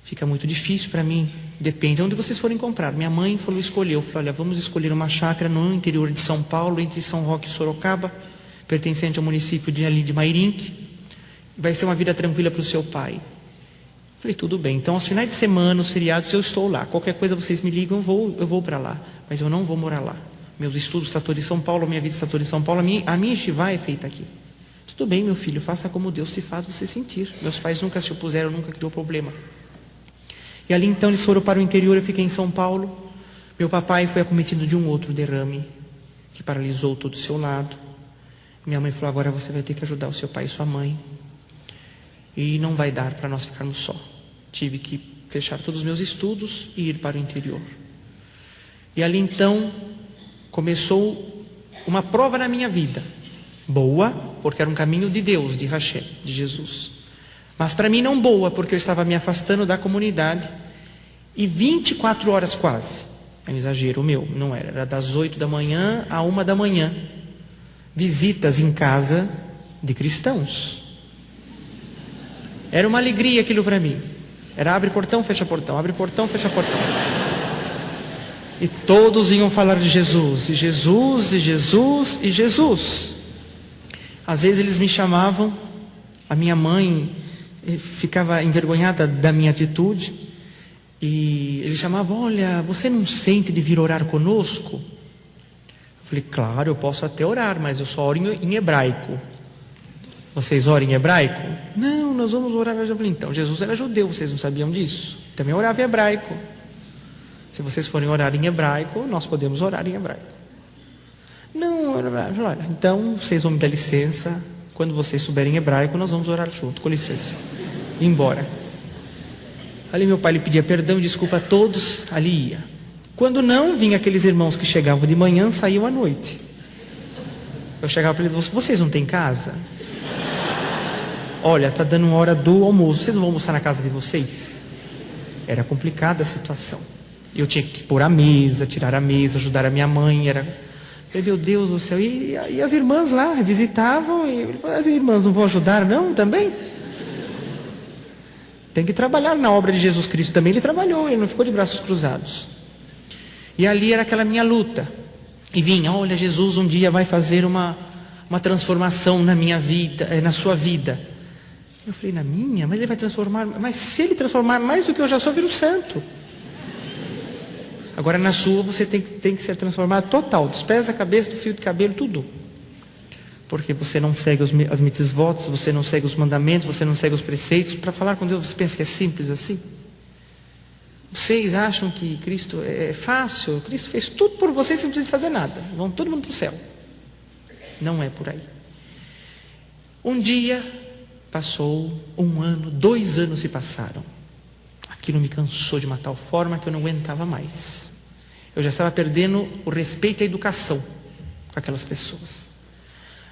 Fica muito difícil para mim. Depende de onde vocês forem comprar. Minha mãe falou: escolheu. Eu falei: olha, vamos escolher uma chácara no interior de São Paulo, entre São Roque e Sorocaba, pertencente ao município de Mairinque. Vai ser uma vida tranquila para o seu pai. Falei: tudo bem. Então, aos finais de semana, os feriados, eu estou lá. Qualquer coisa vocês me ligam, eu vou para lá. Mas eu não vou morar lá. Meus estudos estão todos em São Paulo, minha vida está toda em São Paulo. A minha yeshivá é feita aqui. Tudo bem, meu filho, faça como Deus se faz você sentir. Meus pais nunca se opuseram, nunca criou problema. E ali então eles foram para o interior, eu fiquei em São Paulo. Meu papai foi acometido de um outro derrame, que paralisou todo o seu lado. Minha mãe falou: agora você vai ter que ajudar o seu pai e sua mãe. E não vai dar para nós ficarmos só. Tive que fechar todos os meus estudos e ir para o interior. E ali então começou uma prova na minha vida. Boa, porque era um caminho de Deus, de Hashem, de Jesus. Mas para mim não boa, porque eu estava me afastando da comunidade. E 24 horas quase, é um exagero meu, não era. Era das 8 da manhã à 1 da manhã. Visitas em casa de cristãos. Era uma alegria aquilo para mim. Era abre portão, fecha portão, abre portão, fecha portão. E todos iam falar de Jesus, e Jesus, e Jesus, e Jesus. Às vezes eles me chamavam, a minha mãe ficava envergonhada da minha atitude, e ele chamava, olha, você não sente de vir orar conosco? Eu falei, claro, eu posso até orar, mas eu só oro em hebraico. Vocês oram em hebraico? Não, nós vamos orar. Eu falei, então, Jesus era judeu, vocês não sabiam disso? Também orava em hebraico. Se vocês forem orar em hebraico, nós podemos orar em hebraico. Não, olha, então vocês vão me dar licença. Quando vocês souberem hebraico, nós vamos orar junto, com licença. E embora. Ali meu pai lhe pedia perdão e desculpa a todos, ali ia. Quando não, vinha aqueles irmãos que chegavam de manhã, saíam à noite. Eu chegava para ele, vocês não têm casa? Olha, está dando uma hora do almoço, vocês não vão almoçar na casa de vocês? Era complicada a situação. Eu tinha que pôr a mesa, tirar a mesa, ajudar a minha mãe. Falei, meu Deus do céu. E as irmãs lá visitavam. E as irmãs não vão ajudar, não? Também? Tem que trabalhar na obra de Jesus Cristo. Também ele trabalhou, ele não ficou de braços cruzados. E ali era aquela minha luta. E vinha, olha, Jesus um dia vai fazer uma transformação na minha vida, na sua vida. Eu falei, na minha? Mas ele vai transformar. Mas se ele transformar mais do que eu já sou, viro santo. Agora na sua você tem que ser transformado total, dos pés à cabeça, do fio de cabelo, tudo. Porque você não segue as mitzvot, você não segue os mandamentos, você não segue os preceitos. Para falar com Deus, você pensa que é simples assim? Vocês acham que Cristo é fácil? Cristo fez tudo por vocês, você não precisa fazer nada. Vão todo mundo para o céu. Não é por aí. Um dia passou, 1 ano, 2 anos se passaram. Aquilo me cansou de uma tal forma que eu não aguentava mais. Eu já estava perdendo o respeito e a educação com aquelas pessoas.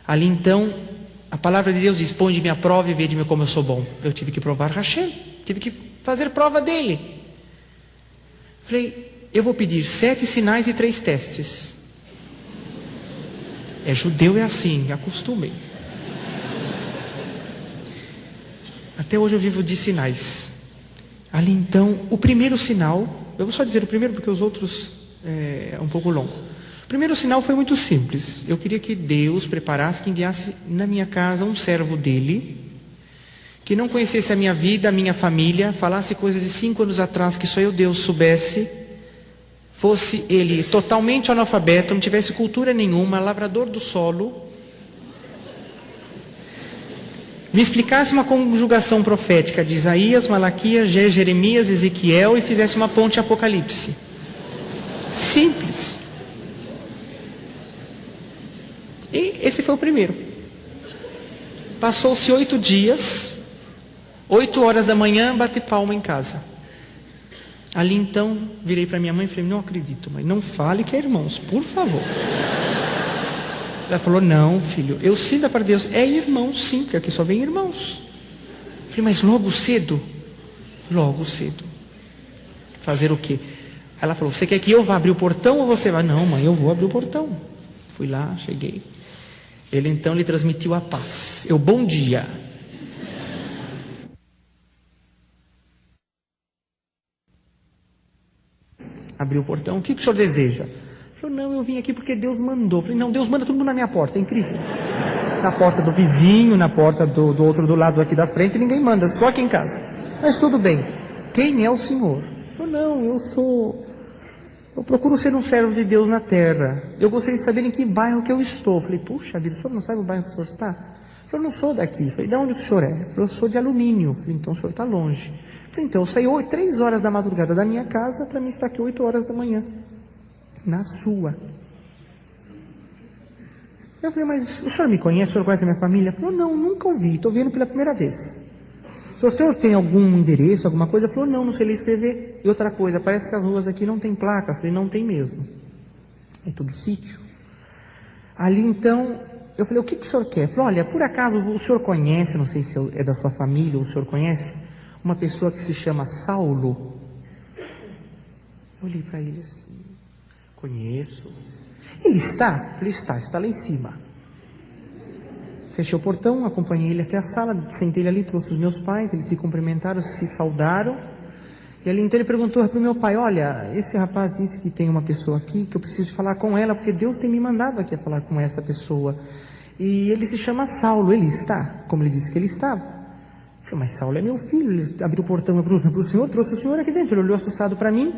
Ali então, a palavra de Deus diz, põe-me à prova e vede-me como eu sou bom. Eu tive que provar Hashem, tive que fazer prova dele. Falei, eu vou pedir 7 sinais e 3 testes. É judeu, é assim, acostumem. Até hoje eu vivo de sinais. Ali então, o primeiro sinal, eu vou só dizer o primeiro porque os outros é um pouco longo. O primeiro sinal foi muito simples. Eu queria que Deus preparasse, que enviasse na minha casa um servo dele, que não conhecesse a minha vida, a minha família, falasse coisas de 5 anos atrás que só eu, Deus, soubesse, fosse ele totalmente analfabeto, não tivesse cultura nenhuma, lavrador do solo, me explicasse uma conjugação profética de Isaías, Malaquias, Jeremias, Ezequiel e fizesse uma ponte Apocalipse. Simples. E esse foi o primeiro. Passou-se 8 dias, 8 horas da manhã, bati palma em casa. Ali então, virei para minha mãe e falei, não acredito, mãe, não fale que é irmãos, por favor. Ela falou, não filho, eu sinto para Deus, é irmão sim, porque aqui só vem irmãos. Eu falei, mas logo cedo? Logo cedo. Fazer o quê? Ela falou, você quer que eu vá abrir o portão ou você vai? Não mãe, eu vou abrir o portão. Fui lá, cheguei. Ele então lhe transmitiu a paz. Eu, bom dia. Abriu o portão, o que o senhor deseja? Falei, não, eu vim aqui porque Deus mandou. Falei, não, Deus manda todo mundo na minha porta, é incrível. Na porta do vizinho, na porta do outro do lado aqui da frente, ninguém manda, só aqui em casa. Mas tudo bem. Quem é o senhor? Falei, não, eu procuro ser um servo de Deus na terra. Eu gostaria de saber em que bairro que eu estou. Falei, puxa vida, o senhor não sabe o bairro que o senhor está? Falei, eu não sou daqui. Falei, de onde o senhor é? Falei, eu sou de Alumínio. Falei, então o senhor está longe. Falei, então eu saí 3 horas da madrugada da minha casa para mim estar aqui 8 horas da manhã. Na sua. Eu falei, mas o senhor me conhece? O senhor conhece a minha família? Ele falou, não, nunca ouvi, estou vendo pela primeira vez. O senhor tem algum endereço, alguma coisa? Ele falou, não sei ler e escrever. E outra coisa, parece que as ruas aqui não tem placas. Eu falei, não tem mesmo. É tudo sítio. Ali então, Eu falei, o que o senhor quer? Ele falou, olha, por acaso o senhor conhece, não sei se é da sua família ou o senhor conhece, uma pessoa que se chama Saulo? Eu olhei para ele assim, conheço. Ele está? Eu falei, está lá em cima. Fechei o portão, acompanhei ele até a sala, sentei ele ali, trouxe os meus pais, eles se cumprimentaram, se saudaram. E ali então ele perguntou para o meu pai, olha, esse rapaz disse que tem uma pessoa aqui, que eu preciso falar com ela, porque Deus tem me mandado aqui a falar com essa pessoa. E ele se chama Saulo, ele está? Como ele disse que ele estava. Eu falei, mas Saulo é meu filho, ele abriu o portão para o senhor, trouxe o senhor aqui dentro. Ele olhou assustado para mim,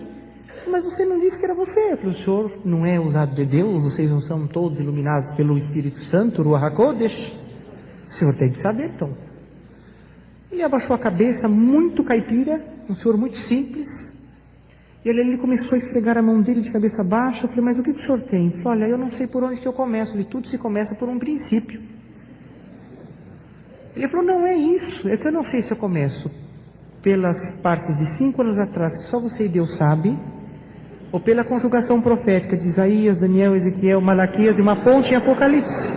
mas você não disse que era você. Eu falei, o senhor não é usado de Deus, vocês não são todos iluminados pelo Espírito Santo, Ruach HaKodesh? O senhor tem que saber, então. Ele abaixou a cabeça, muito caipira, um senhor muito simples. E ele começou a esfregar a mão dele de cabeça baixa. Eu falei, mas o que o senhor tem? Ele falou, olha, eu não sei por onde que eu começo. Ele, tudo se começa por um princípio. Ele falou, não é isso, é que eu não sei se eu começo pelas partes de 5 anos atrás, que só você e Deus sabe, ou pela conjugação profética de Isaías, Daniel, Ezequiel, Malaquias e uma ponte em Apocalipse.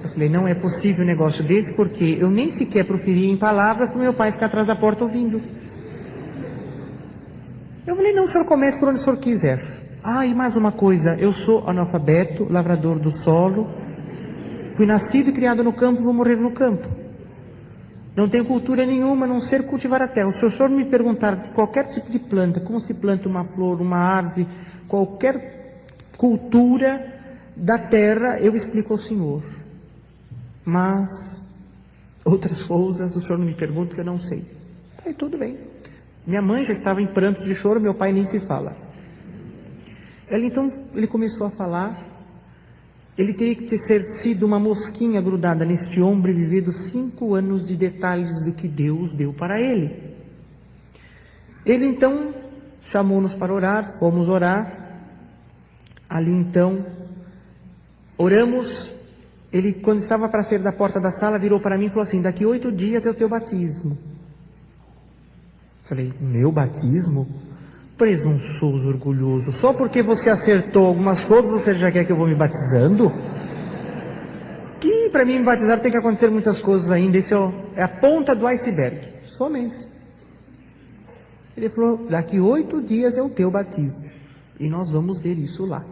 Eu falei, não é possível um negócio desse, porque eu nem sequer proferi em palavras para o meu pai ficar atrás da porta ouvindo. Eu falei, não, o senhor comece por onde o senhor quiser. Ah, e mais uma coisa, eu sou analfabeto, lavrador do solo, fui nascido e criado no campo, vou morrer no campo. Não tenho cultura nenhuma, a não ser cultivar a terra. Se o senhor me perguntar de qualquer tipo de planta, como se planta uma flor, uma árvore, qualquer cultura da terra, eu explico ao senhor. Mas outras coisas o senhor não me pergunta que eu não sei. Aí tudo bem. Minha mãe já estava em prantos de choro, meu pai nem se fala. Então ele começou a falar. Ele teria que ter sido uma mosquinha grudada neste ombro e vivido 5 anos de detalhes do que Deus deu para ele. Ele então chamou-nos para orar, fomos orar. Ali então oramos. Ele, quando estava para sair da porta da sala, virou para mim e falou assim, daqui 8 dias é o teu batismo. Falei, meu batismo? Presunçoso, orgulhoso, só porque você acertou algumas coisas, você já quer que eu vou me batizando? Que para mim me batizar tem que acontecer muitas coisas ainda, isso é a ponta do iceberg, somente. Ele falou, daqui 8 dias é o teu batismo, e nós vamos ver isso lá.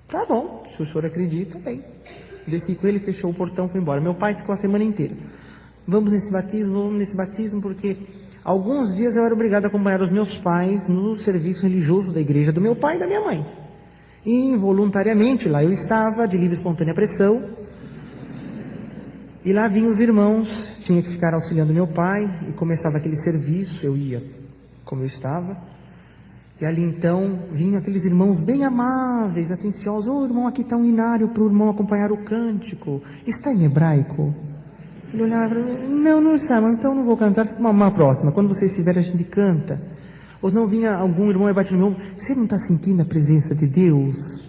Tá bom, se o senhor acredita, bem. Desci com ele, fechou o portão, foi embora. Meu pai ficou a semana inteira. Vamos nesse batismo, porque alguns dias eu era obrigado a acompanhar os meus pais no serviço religioso da igreja do meu pai e da minha mãe. E involuntariamente lá eu estava, de livre e espontânea pressão. E lá vinham os irmãos, tinha que ficar auxiliando meu pai, e começava aquele serviço, eu ia como eu estava. E ali então vinham aqueles irmãos bem amáveis, atenciosos. Ô irmão, aqui está um inário para o irmão acompanhar o cântico. Está em hebraico? Ele olhava para mim, não está, mas então não vou cantar, fica uma próxima. Quando você estiver a gente canta. Ou não vinha algum irmão e batia no meu ombro, você não está sentindo a presença de Deus?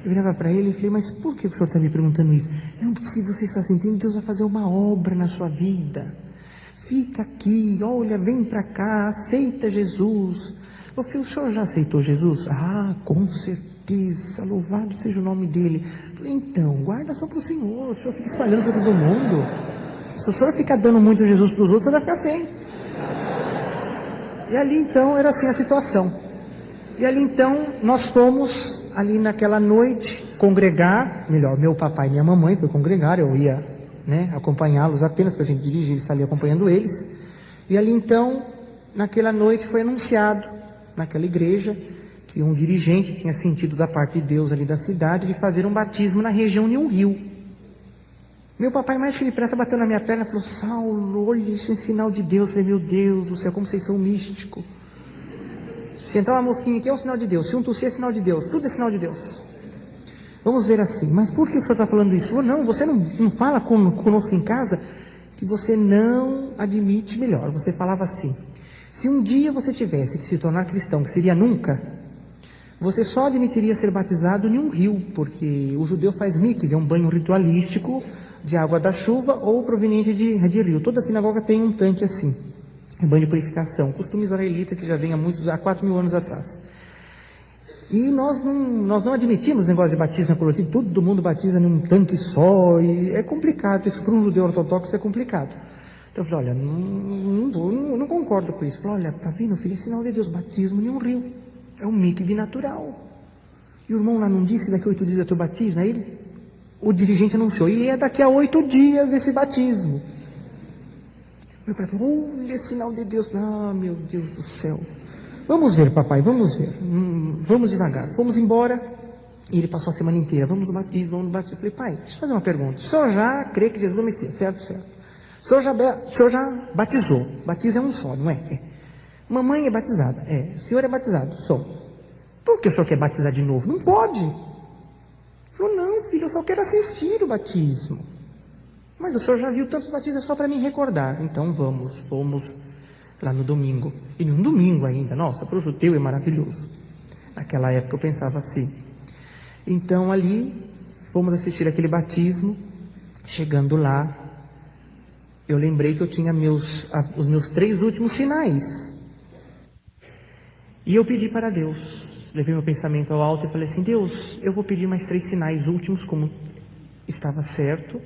Eu virava para ele e falei, mas por que o senhor está me perguntando isso? Não, porque se você está sentindo, Deus vai fazer uma obra na sua vida. Fica aqui, olha, vem para cá, aceita Jesus. Eu falei, o senhor já aceitou Jesus? Ah, com certeza, louvado seja o nome dele. Eu falei, então, guarda só para o senhor fica espalhando para todo mundo. Se o senhor ficar dando muito Jesus para os outros, você vai ficar sem. E ali então, era assim a situação. E ali então, nós fomos, ali naquela noite, congregar, melhor, meu papai e minha mamãe foi congregar, eu ia acompanhá-los apenas para a gente dirigir, estar ali acompanhando eles. E ali então, naquela noite foi anunciado, naquela igreja, que um dirigente tinha sentido da parte de Deus ali da cidade de fazer um batismo na região de um rio. Meu papai, mais que depressa, bateu na minha perna e falou, Saulo, olha, isso é sinal de Deus. Eu falei, meu Deus do céu, como vocês são místicos. Se entrar uma mosquinha aqui é um sinal de Deus, se um tossir é sinal de Deus, tudo é sinal de Deus. Vamos ver assim, mas por que o senhor está falando isso? Falou, não, você não fala conosco em casa, que você não admite melhor. Você falava assim, se um dia você tivesse que se tornar cristão, que seria nunca, você só admitiria ser batizado em um rio, porque o judeu faz mikve, é um banho ritualístico de água da chuva ou proveniente de rio. Toda sinagoga tem um tanque assim, banho de purificação, costume israelita que já vem há 4.000 anos atrás. E nós não admitimos negócio de batismo coletivo, todo mundo batiza num tanque só, e é complicado, isso para um judeu ortodoxo é complicado. Então eu falei, olha, não concordo com isso. Eu falei, olha, tá vendo, filho, é sinal de Deus, batismo em um rio, é um líquido natural. E o irmão lá não disse que daqui a 8 dias é teu batismo, aí o dirigente anunciou, e é daqui a 8 dias esse batismo. Meu pai falou, olha, é sinal de Deus. Ah, meu Deus do céu. Vamos ver, papai, vamos ver. Vamos devagar. Fomos embora e ele passou a semana inteira. Vamos no batismo, vamos no batismo. Eu falei, pai, deixa eu fazer uma pergunta. O senhor já crê que Jesus é o Messias, certo? O senhor já batizou. Batismo é um só, não é? É. Mamãe é batizada. É. O senhor é batizado. Sou. Por que o senhor quer batizar de novo? Não pode. Ele falou, não, filho, eu só quero assistir o batismo. Mas o senhor já viu tantos batismos, é só para me recordar. Então fomos lá no domingo. E num domingo ainda, nossa, para o judeu é maravilhoso. Naquela época eu pensava assim. Então ali, fomos assistir aquele batismo. Chegando lá, eu lembrei que eu tinha os meus 3 últimos sinais. E eu pedi para Deus, levei meu pensamento ao alto e falei assim, Deus, eu vou pedir mais 3 sinais últimos, como estava certo.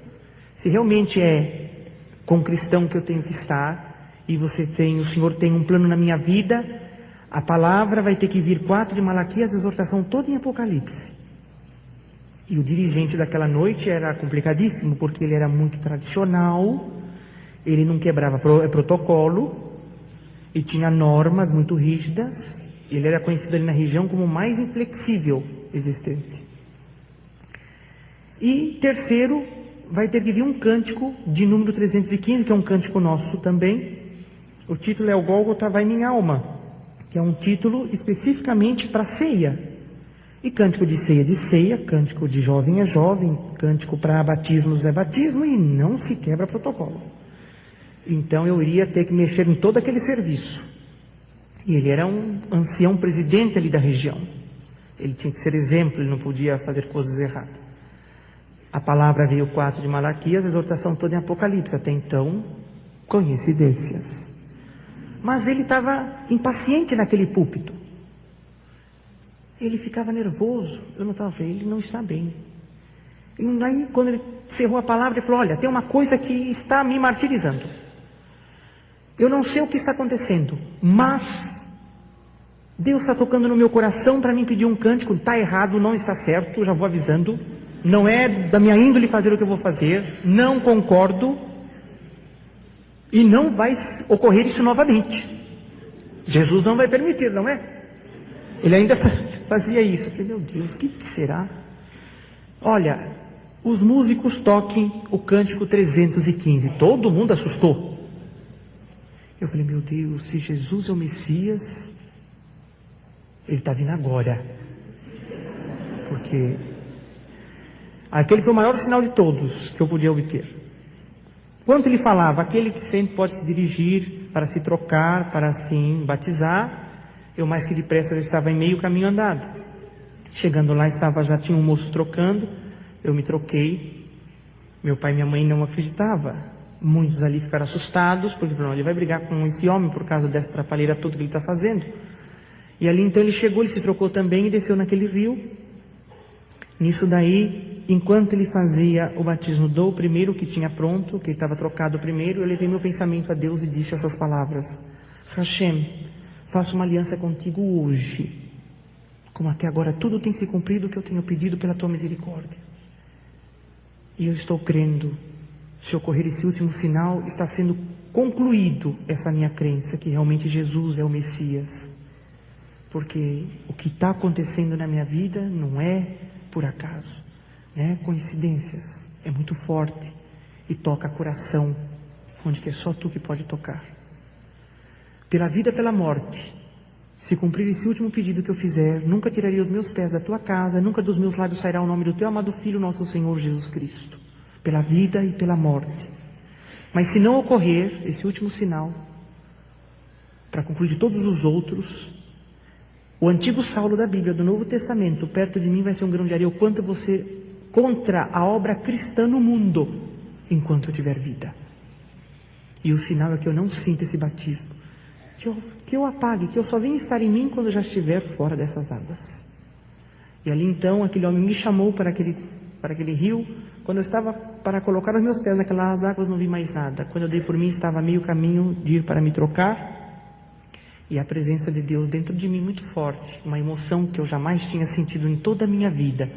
Se realmente é com cristão que eu tenho que estar, e o Senhor tem um plano na minha vida, a palavra vai ter que vir 4 de Malaquias, a exortação toda em Apocalipse. E o dirigente daquela noite era complicadíssimo, porque ele era muito tradicional, ele não quebrava protocolo, e tinha normas muito rígidas, ele era conhecido ali na região como o mais inflexível existente. E terceiro, vai ter que vir um cântico de número 315, que é um cântico nosso também. O título é O Gólgota vai minha alma, que é um título especificamente para ceia. E cântico de ceia, cântico de jovem é jovem, cântico para batismos é batismo, e não se quebra protocolo. Então eu iria ter que mexer em todo aquele serviço. E ele era um ancião presidente ali da região. Ele tinha que ser exemplo, ele não podia fazer coisas erradas. A palavra veio 4 de Malaquias, a exortação toda em Apocalipse. Até então, coincidências. Mas ele estava impaciente naquele púlpito. Ele ficava nervoso. Eu não estava vendo, ele não está bem. E aí, quando ele encerrou a palavra, ele falou, olha, tem uma coisa que está me martirizando. Eu não sei o que está acontecendo, mas Deus está tocando no meu coração para mim pedir um cântico. Está errado, não está certo, já vou avisando. Não é da minha índole fazer o que eu vou fazer. Não concordo. E não vai ocorrer isso novamente. Jesus não vai permitir, não é? Ele ainda fazia isso. Eu falei, meu Deus, o que será? Olha, os músicos toquem o cântico 315. Todo mundo assustou. Eu falei, meu Deus, se Jesus é o Messias, ele está vindo agora. Porque aquele foi o maior sinal de todos que eu podia obter. Quando ele falava, aquele que sempre pode se dirigir para se trocar, para assim batizar, eu mais que depressa já estava em meio caminho andado. Chegando lá, já tinha um moço trocando, eu me troquei. Meu pai e minha mãe não acreditavam. Muitos ali ficaram assustados, porque falaram, ele vai brigar com esse homem por causa dessa trapalheira toda que ele está fazendo. E ali então ele chegou, ele se trocou também e desceu naquele rio. Nisso daí, enquanto ele fazia o batismo do primeiro que tinha pronto, que estava trocado primeiro, eu levei meu pensamento a Deus e disse essas palavras: Hashem, faço uma aliança contigo hoje, como até agora tudo tem se cumprido o que eu tenho pedido pela tua misericórdia. E eu estou crendo, se ocorrer esse último sinal, está sendo concluído essa minha crença, que realmente Jesus é o Messias. Porque o que está acontecendo na minha vida não é por acaso, né? Coincidências, é muito forte e toca coração, onde que é só tu que pode tocar. Pela vida, pela morte, se cumprir esse último pedido que eu fizer, nunca tirarei os meus pés da tua casa, nunca dos meus lábios sairá o nome do teu amado Filho, nosso Senhor Jesus Cristo. Pela vida e pela morte. Mas se não ocorrer esse último sinal, para concluir de todos os outros, o antigo Saulo da Bíblia, do Novo Testamento, perto de mim vai ser um grão de areia, o quanto você contra a obra cristã no mundo, enquanto eu tiver vida. E o sinal é que eu não sinta esse batismo, que eu apague, que eu só venha estar em mim quando eu já estiver fora dessas águas. E ali então aquele homem me chamou para aquele rio. Quando eu estava para colocar os meus pés naquelas águas, não vi mais nada. Quando eu dei por mim, estava a meio caminho de ir para me trocar. E a presença de Deus dentro de mim muito forte. Uma emoção que eu jamais tinha sentido em toda a minha vida.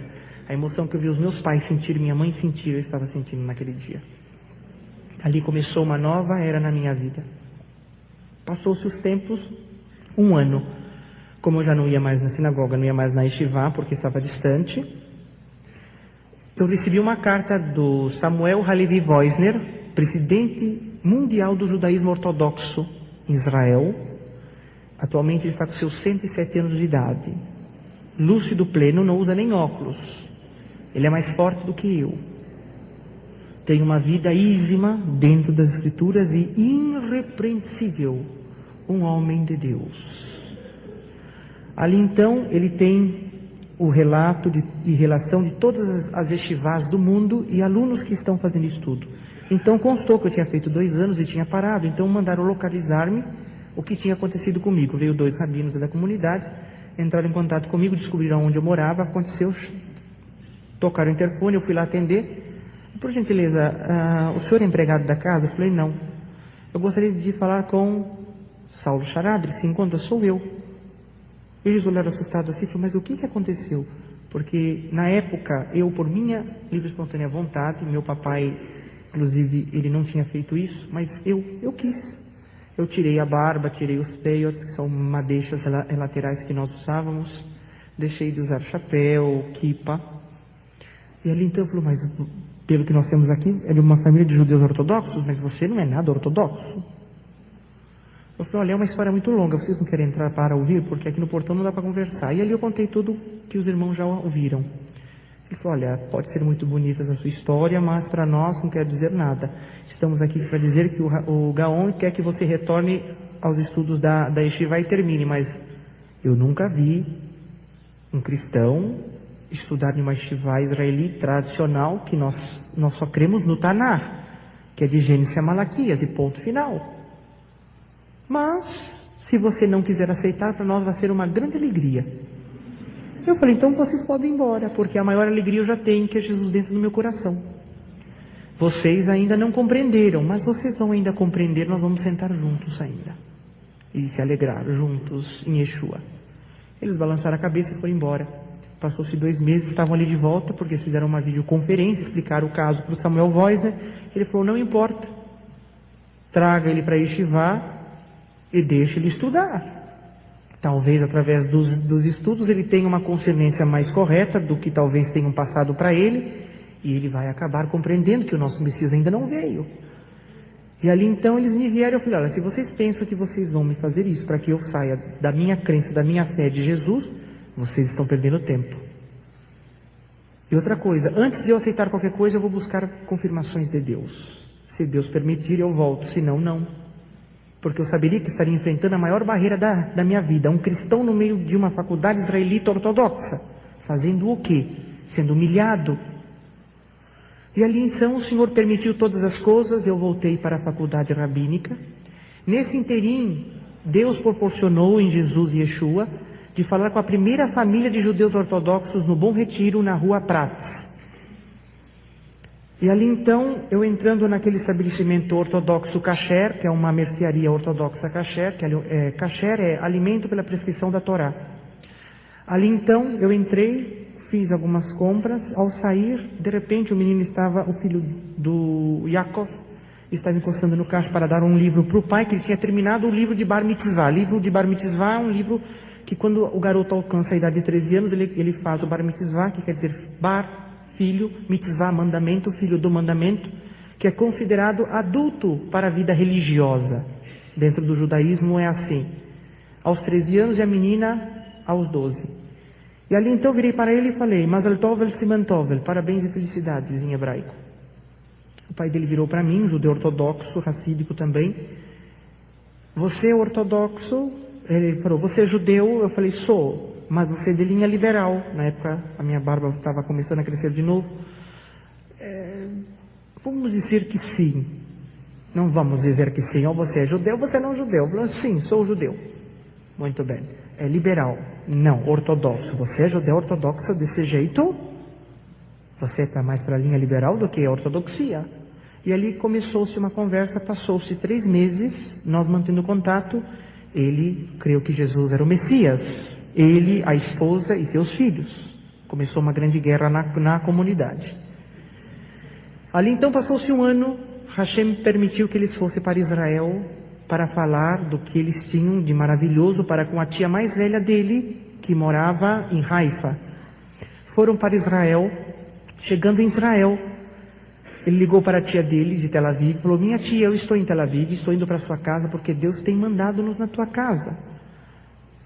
A emoção que eu vi os meus pais sentir, minha mãe sentir, eu estava sentindo naquele dia. Ali começou uma nova era na minha vida. Passou-se os tempos, 1 ano. Como eu já não ia mais na sinagoga, não ia mais na yeshiva, porque estava distante, eu recebi uma carta do Samuel Halevi Woisner, presidente mundial do judaísmo ortodoxo em Israel. Atualmente ele está com seus 107 anos de idade. Lúcido pleno, não usa nem óculos. Ele é mais forte do que eu. Tem uma vida ízima dentro das Escrituras e irrepreensível. Um homem de Deus. Ali então ele tem o relato de relação de todas as yeshivás do mundo e alunos que estão fazendo estudo. Então constou que eu tinha feito 2 anos e tinha parado. Então mandaram localizar-me o que tinha acontecido comigo. Veio 2 rabinos da comunidade, entraram em contato comigo, descobriram onde eu morava. Aconteceu, tocaram o interfone, eu fui lá atender. Por gentileza, o senhor é empregado da casa? Eu falei, não. Eu gostaria de falar com Saulo Charab. Ele se encontra, sou eu. Eles olharam assustados assim e falaram, mas o que aconteceu? Porque na época, eu por minha livre e espontânea vontade, meu papai, inclusive, ele não tinha feito isso, mas eu quis. Eu tirei a barba, tirei os peiotes, que são madeixas laterais que nós usávamos, deixei de usar chapéu, kipa. E ali então eu falei, mas pelo que nós temos aqui, é de uma família de judeus ortodoxos, mas você não é nada ortodoxo. Eu falei, olha, é uma história muito longa, vocês não querem entrar para ouvir? Porque aqui no portão não dá para conversar. E ali eu contei tudo que os irmãos já ouviram. Ele falou, olha, pode ser muito bonita essa sua história, mas para nós não quer dizer nada. Estamos aqui para dizer que o Gaon quer que você retorne aos estudos da yeshiva e termine, mas eu nunca vi um cristão estudar em uma yeshiva israelita tradicional, que nós só cremos no Tanar, que é de Gênesis a Malaquias e ponto final. Mas, se você não quiser aceitar, para nós vai ser uma grande alegria. Eu falei, então vocês podem ir embora, porque a maior alegria eu já tenho, que é Jesus dentro do meu coração. Vocês ainda não compreenderam, mas vocês vão ainda compreender, nós vamos sentar juntos ainda. E se alegrar juntos em Yeshua. Eles balançaram a cabeça e foram embora. Passou-se 2 meses, estavam ali de volta, porque eles fizeram uma videoconferência, explicaram o caso para o Samuel Woisner. Ele falou, não importa, traga ele para Yeshivá e deixe ele estudar. Talvez através dos estudos ele tenha uma consciência mais correta do que talvez tenham passado para ele, e ele vai acabar compreendendo que o nosso Messias ainda não veio. E ali então eles me vieram e eu falei, olha, se vocês pensam que vocês vão me fazer isso para que eu saia da minha crença, da minha fé de Jesus, vocês estão perdendo tempo. E outra coisa, antes de eu aceitar qualquer coisa, eu vou buscar confirmações de Deus. Se Deus permitir, eu volto, senão não. Porque eu saberia que estaria enfrentando a maior barreira da minha vida, um cristão no meio de uma faculdade israelita ortodoxa, fazendo o quê? Sendo humilhado. E ali então o Senhor permitiu todas as coisas, eu voltei para a faculdade rabínica. Nesse interim, Deus proporcionou em Jesus e Yeshua de falar com a primeira família de judeus ortodoxos no Bom Retiro, na rua Prats. E ali então, eu entrando naquele estabelecimento ortodoxo kasher, que é uma mercearia ortodoxa kasher, kasher é alimento pela prescrição da Torá. Ali então, eu entrei, fiz algumas compras, ao sair, de repente o filho do Yaakov, estava encostando no caixa para dar um livro para o pai, que ele tinha terminado o livro de Bar Mitzvah. Livro de Bar Mitzvah é um livro que quando o garoto alcança a idade de 13 anos, ele faz o Bar Mitzvah, que quer dizer Bar, filho, Mitzvah, mandamento, filho do mandamento, que é considerado adulto para a vida religiosa. Dentro do judaísmo é assim. Aos 13 anos e a menina aos 12. E ali então eu virei para ele e falei, Mazal Tov el Siman Tov, parabéns e felicidades em hebraico. O pai dele virou para mim, um judeu ortodoxo, racídico também. Você é ortodoxo? Ele falou, você é judeu? Eu falei, sou. Mas você é de linha liberal. Na época a minha barba estava começando a crescer de novo. Vamos dizer que sim. Não vamos dizer que sim. Ou você é judeu, ou você não é judeu. Eu falei, sim, sou judeu. Muito bem. É liberal. Não, ortodoxo. Você é judeu ortodoxo desse jeito? Você está mais para a linha liberal do que a ortodoxia. E ali começou-se uma conversa, passou-se 3 meses, nós mantendo contato. Ele creu que Jesus era o Messias. Ele, a esposa e seus filhos. Começou uma grande guerra na comunidade. Ali então passou-se um ano, Hashem permitiu que eles fossem para Israel para falar do que eles tinham de maravilhoso para com a tia mais velha dele, que morava em Haifa. Foram para Israel. Chegando em Israel, ele ligou para a tia dele de Tel Aviv e falou: minha tia, eu estou em Tel Aviv, estou indo para a sua casa porque Deus tem mandado-nos na tua casa.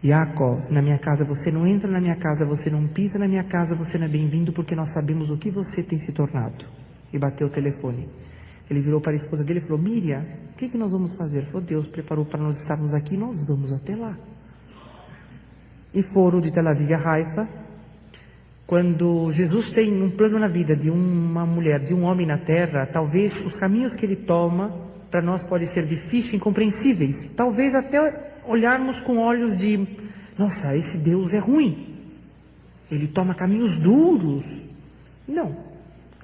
Yaakov, na minha casa você não entra, na minha casa você não pisa, na minha casa você não é bem-vindo, porque nós sabemos o que você tem se tornado. E bateu o telefone. Ele virou para a esposa dele e falou: Miriam, o que nós vamos fazer? Ele falou: Deus preparou para nós estarmos aqui, nós vamos até lá. E foram de Tel Aviv a Haifa. Quando Jesus tem um plano na vida de uma mulher, de um homem na terra, talvez os caminhos que ele toma para nós podem ser difíceis, incompreensíveis. Talvez até olharmos com olhos de: nossa, esse Deus é ruim. Ele toma caminhos duros. Não.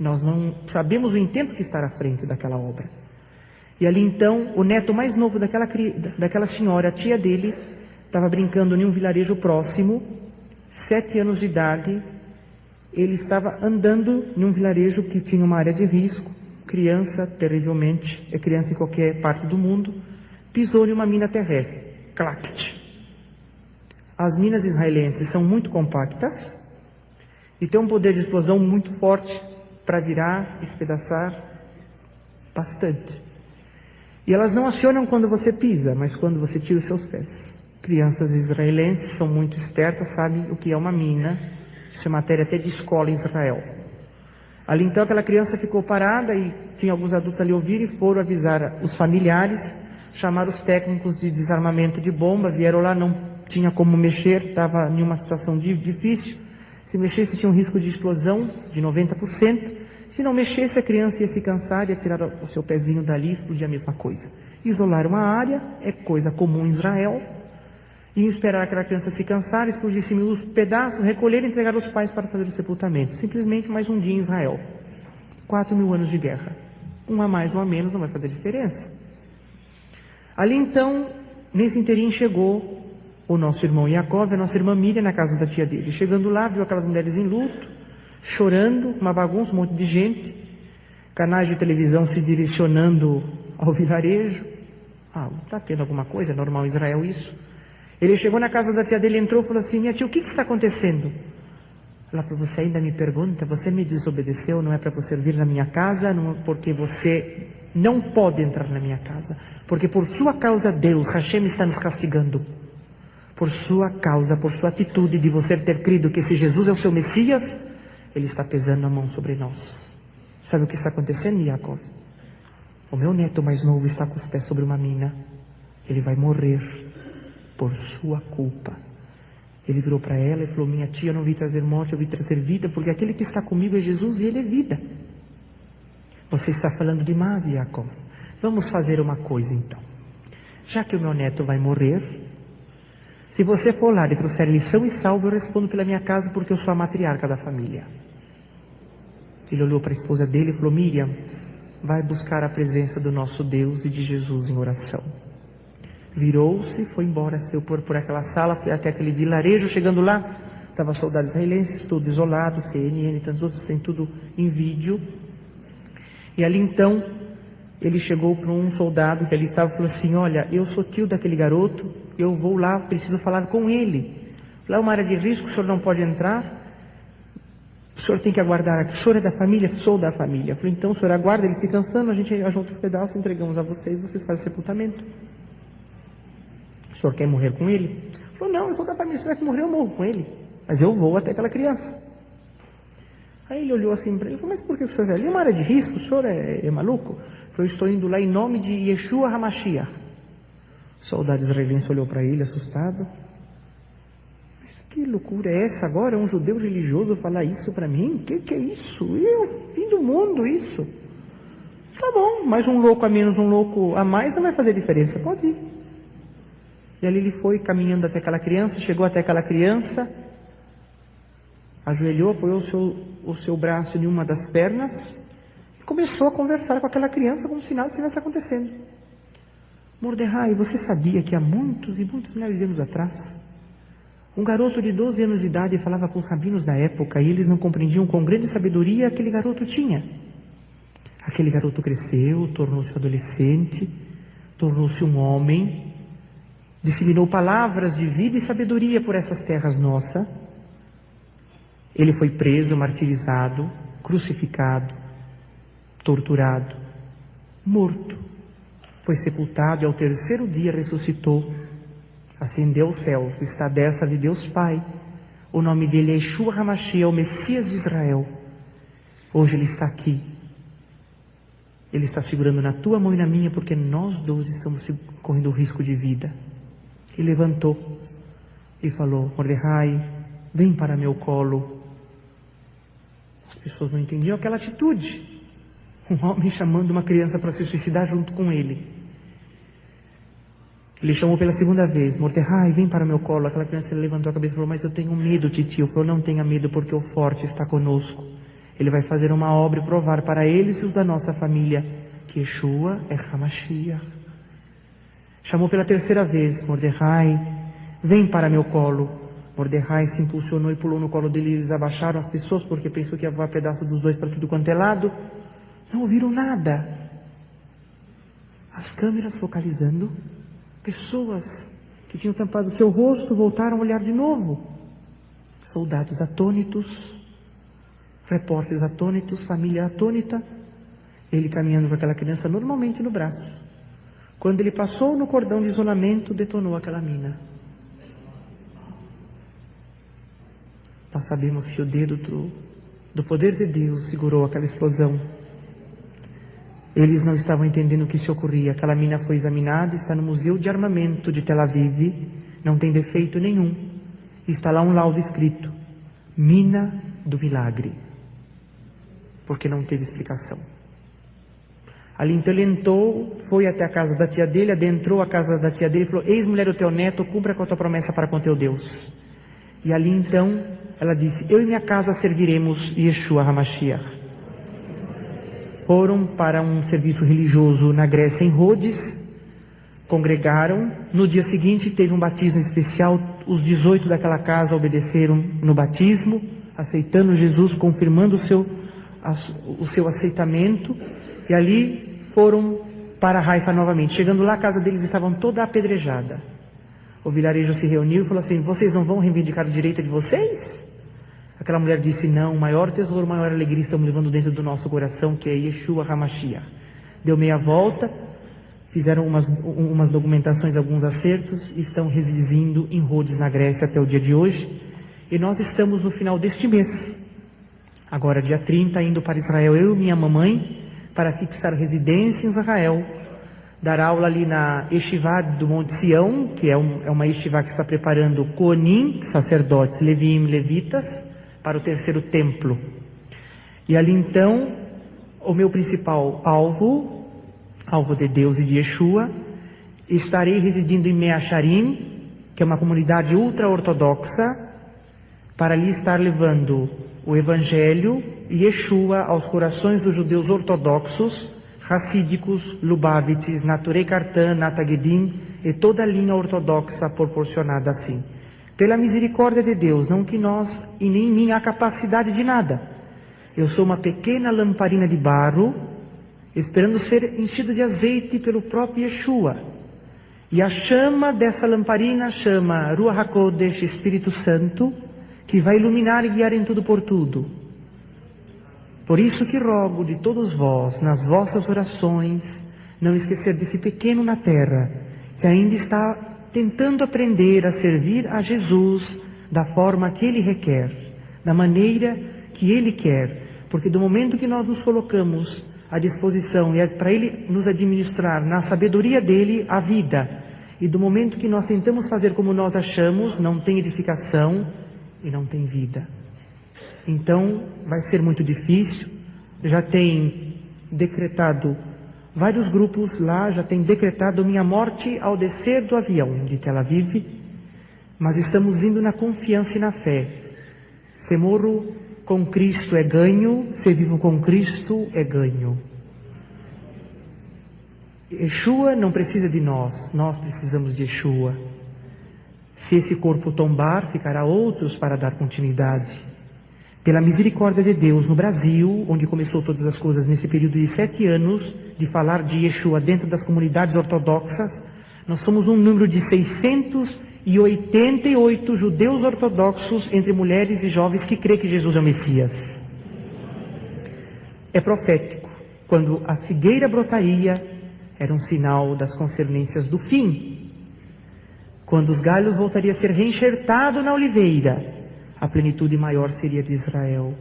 Nós não sabemos o intento que está à frente daquela obra. E ali então, o neto mais novo daquela senhora, a tia dele, estava brincando em um vilarejo próximo, 7 anos de idade. Ele estava andando em um vilarejo que tinha uma área de risco, criança, terrivelmente, é criança em qualquer parte do mundo, pisou em uma mina terrestre, clact. As minas israelenses são muito compactas e têm um poder de explosão muito forte para virar, espedaçar bastante. E elas não acionam quando você pisa, mas quando você tira os seus pés. Crianças israelenses são muito espertas, sabem o que é uma mina. Isso é matéria até de escola em Israel. Ali então aquela criança ficou parada e tinha alguns adultos ali ouviram e foram avisar os familiares, chamaram os técnicos de desarmamento de bomba, vieram lá, não tinha como mexer, estava em uma situação difícil. Se mexesse tinha um risco de explosão de 90%. Se não mexesse a criança ia se cansar, ia tirar o seu pezinho dali e explodir a mesma coisa. Isolar uma área é coisa comum em Israel. E esperar aquela criança se cansar, explodisse os pedaços, recolher e entregar aos pais para fazer o sepultamento. Simplesmente mais um dia em Israel. 4.000 anos de guerra. Um a mais, um a menos, não vai fazer diferença. Ali então, nesse inteirinho chegou o nosso irmão Yaakov, a nossa irmã Miriam na casa da tia dele. Chegando lá, viu aquelas mulheres em luto, chorando, uma bagunça, um monte de gente. Canais de televisão se direcionando ao vilarejo. Está tendo alguma coisa, é normal em Israel isso. Ele chegou na casa da tia dele, entrou e falou assim: minha tia, o que está acontecendo? Ela falou: você ainda me pergunta? Você me desobedeceu, não é para você vir na minha casa, não, porque você não pode entrar na minha casa. Porque por sua causa Deus, Hashem, está nos castigando. Por sua causa, por sua atitude de você ter crido que esse Jesus é o seu Messias, Ele está pesando a mão sobre nós. Sabe o que está acontecendo, Yaakov? O meu neto mais novo está com os pés sobre uma mina. Ele vai morrer por sua culpa. Ele virou para ela e falou: minha tia, eu não vim trazer morte, eu vim trazer vida, porque aquele que está comigo é Jesus e Ele é vida. Você está falando demais, Yaakov. Vamos fazer uma coisa então. Já que o meu neto vai morrer, se você for lá e trouxer ele são e salvo, eu respondo pela minha casa, porque eu sou a matriarca da família. Ele olhou para a esposa dele e falou: Miriam, vai buscar a presença do nosso Deus e de Jesus em oração. Virou-se, foi embora, saiu por aquela sala, foi até aquele vilarejo. Chegando lá, estava soldados israelenses, tudo isolado, CNN e tantos outros, tem tudo em vídeo. E ali então, ele chegou para um soldado que ali estava e falou assim: olha, eu sou tio daquele garoto, eu vou lá, preciso falar com ele. Lá é uma área de risco, o senhor não pode entrar, o senhor tem que aguardar aqui. O senhor é da família? Sou da família. Eu falei: então o senhor aguarda ele se cansando, a gente ajunta os pedaços, entregamos a vocês, vocês fazem o sepultamento. O senhor quer morrer com ele? Ele falou: não, eu sou da família, se tiver que morrer eu morro com ele, mas eu vou até aquela criança. Aí ele olhou assim para ele e falou: mas por que o senhor é ali? É uma área de risco, o senhor é maluco? Ele falou: estou indo lá em nome de Yeshua HaMashiach. O soldado israelense olhou para ele assustado. Mas que loucura é essa agora? Um judeu religioso falar isso para mim? Que é isso? É o fim do mundo isso. Tá bom, mas um louco a menos, um louco a mais não vai fazer diferença, pode ir. E ali ele foi caminhando até aquela criança, chegou até aquela criança, ajoelhou, apoiou o seu braço em uma das pernas e começou a conversar com aquela criança como se nada estivesse acontecendo. Mordecai, você sabia que há muitos e muitos milhares de anos atrás, um garoto de 12 anos de idade falava com os rabinos da época e eles não compreendiam quão grande sabedoria aquele garoto tinha. Aquele garoto cresceu, tornou-se adolescente, tornou-se um homem, disseminou palavras de vida e sabedoria por essas terras nossas. Ele foi preso, martirizado, crucificado, torturado, morto. Foi sepultado e ao terceiro dia ressuscitou, ascendeu aos céus, está à destra de Deus Pai. O nome dele é Yeshua HaMashiach, o Messias de Israel. Hoje ele está aqui. Ele está segurando na tua mão e na minha, porque nós dois estamos correndo risco de vida. E levantou e falou, Mordecai, vem para meu colo. As pessoas não entendiam aquela atitude. Um homem chamando uma criança para se suicidar junto com ele. Ele chamou pela segunda vez, Mordecai, vem para meu colo. Aquela criança levantou a cabeça e falou, mas eu tenho medo, titio. Falou, não tenha medo, porque o forte está conosco. Ele vai fazer uma obra e provar para eles e os da nossa família que Yeshua é HaMashiach. Chamou pela terceira vez, Mordecai, vem para meu colo. Mordecai se impulsionou e pulou no colo dele. Eles abaixaram as pessoas porque pensou que ia voar pedaço dos dois para tudo quanto é lado. Não ouviram nada. As câmeras focalizando. Pessoas que tinham tampado seu rosto voltaram a olhar de novo. Soldados atônitos, repórteres atônitos, família atônita. Ele caminhando com aquela criança normalmente no braço. Quando ele passou no cordão de isolamento, detonou aquela mina. Nós sabemos que o dedo do poder de Deus segurou aquela explosão. Eles não estavam entendendo o que se ocorria. Aquela mina foi examinada, está no Museu de Armamento de Tel Aviv, não tem defeito nenhum. Está lá um laudo escrito, mina do milagre, porque não teve explicação. Ali então ele entrou, foi até a casa da tia dele, adentrou a casa da tia dele e falou, eis mulher do teu neto, cumpra com a tua promessa para com teu Deus. E ali então ela disse, eu e minha casa serviremos Yeshua HaMashiach. Foram para um serviço religioso na Grécia, em Rhodes, congregaram. No dia seguinte teve um batismo especial. Os 18 daquela casa obedeceram no batismo, aceitando Jesus, confirmando o seu aceitamento. E ali foram para Haifa novamente. Chegando lá, a casa deles estavam toda apedrejada. O vilarejo se reuniu e falou assim, vocês não vão reivindicar o direito de vocês? Aquela mulher disse, não, maior tesouro, maior alegria estamos levando dentro do nosso coração, que é Yeshua HaMashiach. Deu meia volta, fizeram umas documentações, alguns acertos, e estão residindo em Rhodes, na Grécia, até o dia de hoje. E nós estamos no final deste mês, agora dia 30, indo para Israel, eu e minha mamãe, para fixar residência em Israel, dar aula ali na Yeshiva do Monte Sião, que é uma Yeshiva que está preparando Kohanim, sacerdotes, Levim, levitas, para o terceiro templo. E ali então, o meu principal alvo de Deus e de Yeshua, estarei residindo em Mea Shearim, que é uma comunidade ultra-ortodoxa, para ali estar levando o Evangelho e Yeshua aos corações dos judeus ortodoxos, racídicos, Lubavitches, Naturei Kartan, Natagedim e toda a linha ortodoxa proporcionada assim. Pela misericórdia de Deus, não que nós e nem em mim há capacidade de nada. Eu sou uma pequena lamparina de barro, esperando ser enchido de azeite pelo próprio Yeshua. E a chama dessa lamparina chama Ruach HaKodesh, Espírito Santo, que vai iluminar e guiar em tudo por tudo. Por isso que rogo de todos vós, nas vossas orações, não esquecer desse pequeno na terra, que ainda está tentando aprender a servir a Jesus da forma que Ele requer, da maneira que Ele quer, porque do momento que nós nos colocamos à disposição e para Ele nos administrar na sabedoria dEle a vida, e do momento que nós tentamos fazer como nós achamos, não tem edificação e não tem vida. Então vai ser muito difícil. Já tem decretado Vários grupos lá já têm decretado minha morte ao descer do avião de Tel Aviv, mas estamos indo na confiança e na fé. Se morro com Cristo é ganho, se vivo com Cristo é ganho. Yeshua não precisa de nós precisamos de Yeshua. Se esse corpo tombar, ficará outros para dar continuidade. Pela misericórdia de Deus, no Brasil, onde começou todas as coisas nesse período de 7 anos, de falar de Yeshua dentro das comunidades ortodoxas, nós somos um número de 688 judeus ortodoxos, entre mulheres e jovens, que crê que Jesus é o Messias. É profético. Quando a figueira brotaria, era um sinal das concernências do fim. Quando os galhos voltariam a ser reenxertados na oliveira, a plenitude maior seria de Israel.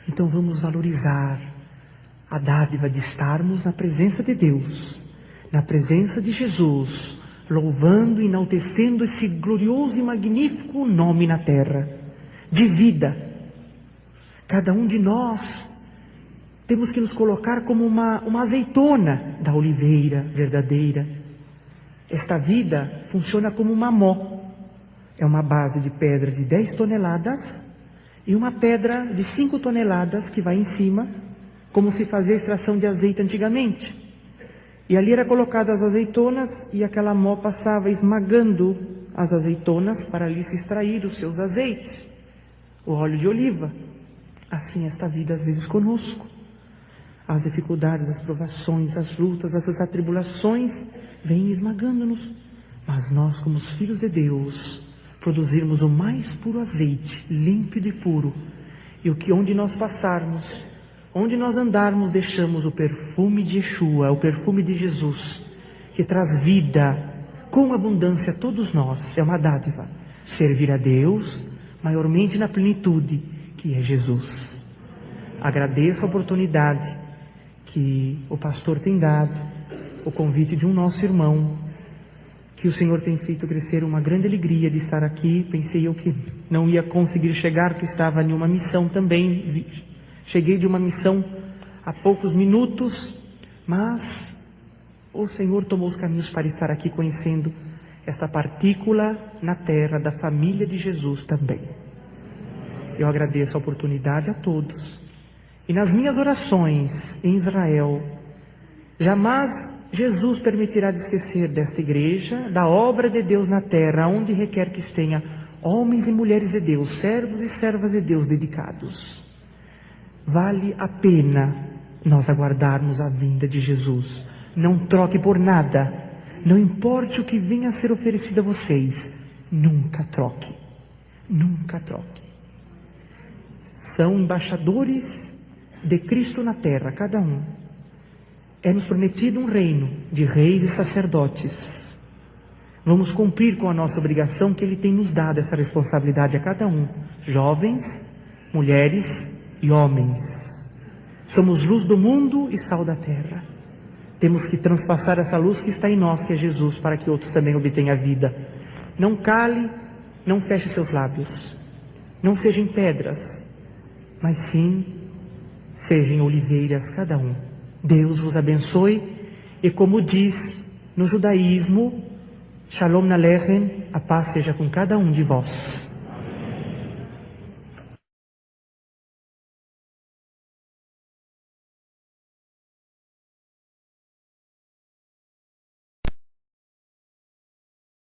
Então vamos valorizar a dádiva de estarmos na presença de Deus, na presença de Jesus, louvando e enaltecendo esse glorioso e magnífico nome na terra, de vida. Cada um de nós temos que nos colocar como uma azeitona da oliveira verdadeira. Esta vida funciona como uma mó. É uma base de pedra de 10 toneladas e uma pedra de 5 toneladas que vai em cima, como se fazia a extração de azeite antigamente. E ali era colocadas as azeitonas e aquela mó passava esmagando as azeitonas para ali se extrair os seus azeites, o óleo de oliva. Assim esta vida às vezes conosco. As dificuldades, as provações, as lutas, as atribulações vêm esmagando-nos. Mas nós, como os filhos de Deus, produzirmos o mais puro azeite, límpido e puro. E onde nós passarmos, onde nós andarmos, deixamos o perfume de Yeshua, o perfume de Jesus, que traz vida com abundância a todos nós. É uma dádiva. Servir a Deus, maiormente na plenitude, que é Jesus. Agradeço a oportunidade que o pastor tem dado, o convite de um nosso irmão, que o Senhor tem feito crescer, uma grande alegria de estar aqui. Pensei eu que não ia conseguir chegar, que estava em uma missão também. Cheguei de uma missão há poucos minutos, mas o Senhor tomou os caminhos para estar aqui conhecendo esta partícula na terra da família de Jesus também. Eu agradeço a oportunidade a todos. E nas minhas orações em Israel, jamais Jesus permitirá de esquecer desta igreja, da obra de Deus na terra, onde requer que tenha homens e mulheres de Deus, servos e servas de Deus dedicados. Vale a pena nós aguardarmos a vinda de Jesus. Não troque por nada, não importe o que venha a ser oferecido a vocês, nunca troque, nunca troque. São embaixadores de Cristo na terra, cada um. É-nos prometido um reino de reis e sacerdotes. Vamos cumprir com a nossa obrigação, que Ele tem nos dado essa responsabilidade a cada um. Jovens, mulheres e homens. Somos luz do mundo e sal da terra. Temos que transpassar essa luz que está em nós, que é Jesus, para que outros também obtenham a vida. Não cale, não feche seus lábios. Não sejam pedras, mas sim sejam oliveiras cada um. Deus vos abençoe, e como diz no judaísmo, Shalom Aleichem, a paz seja com cada um de vós.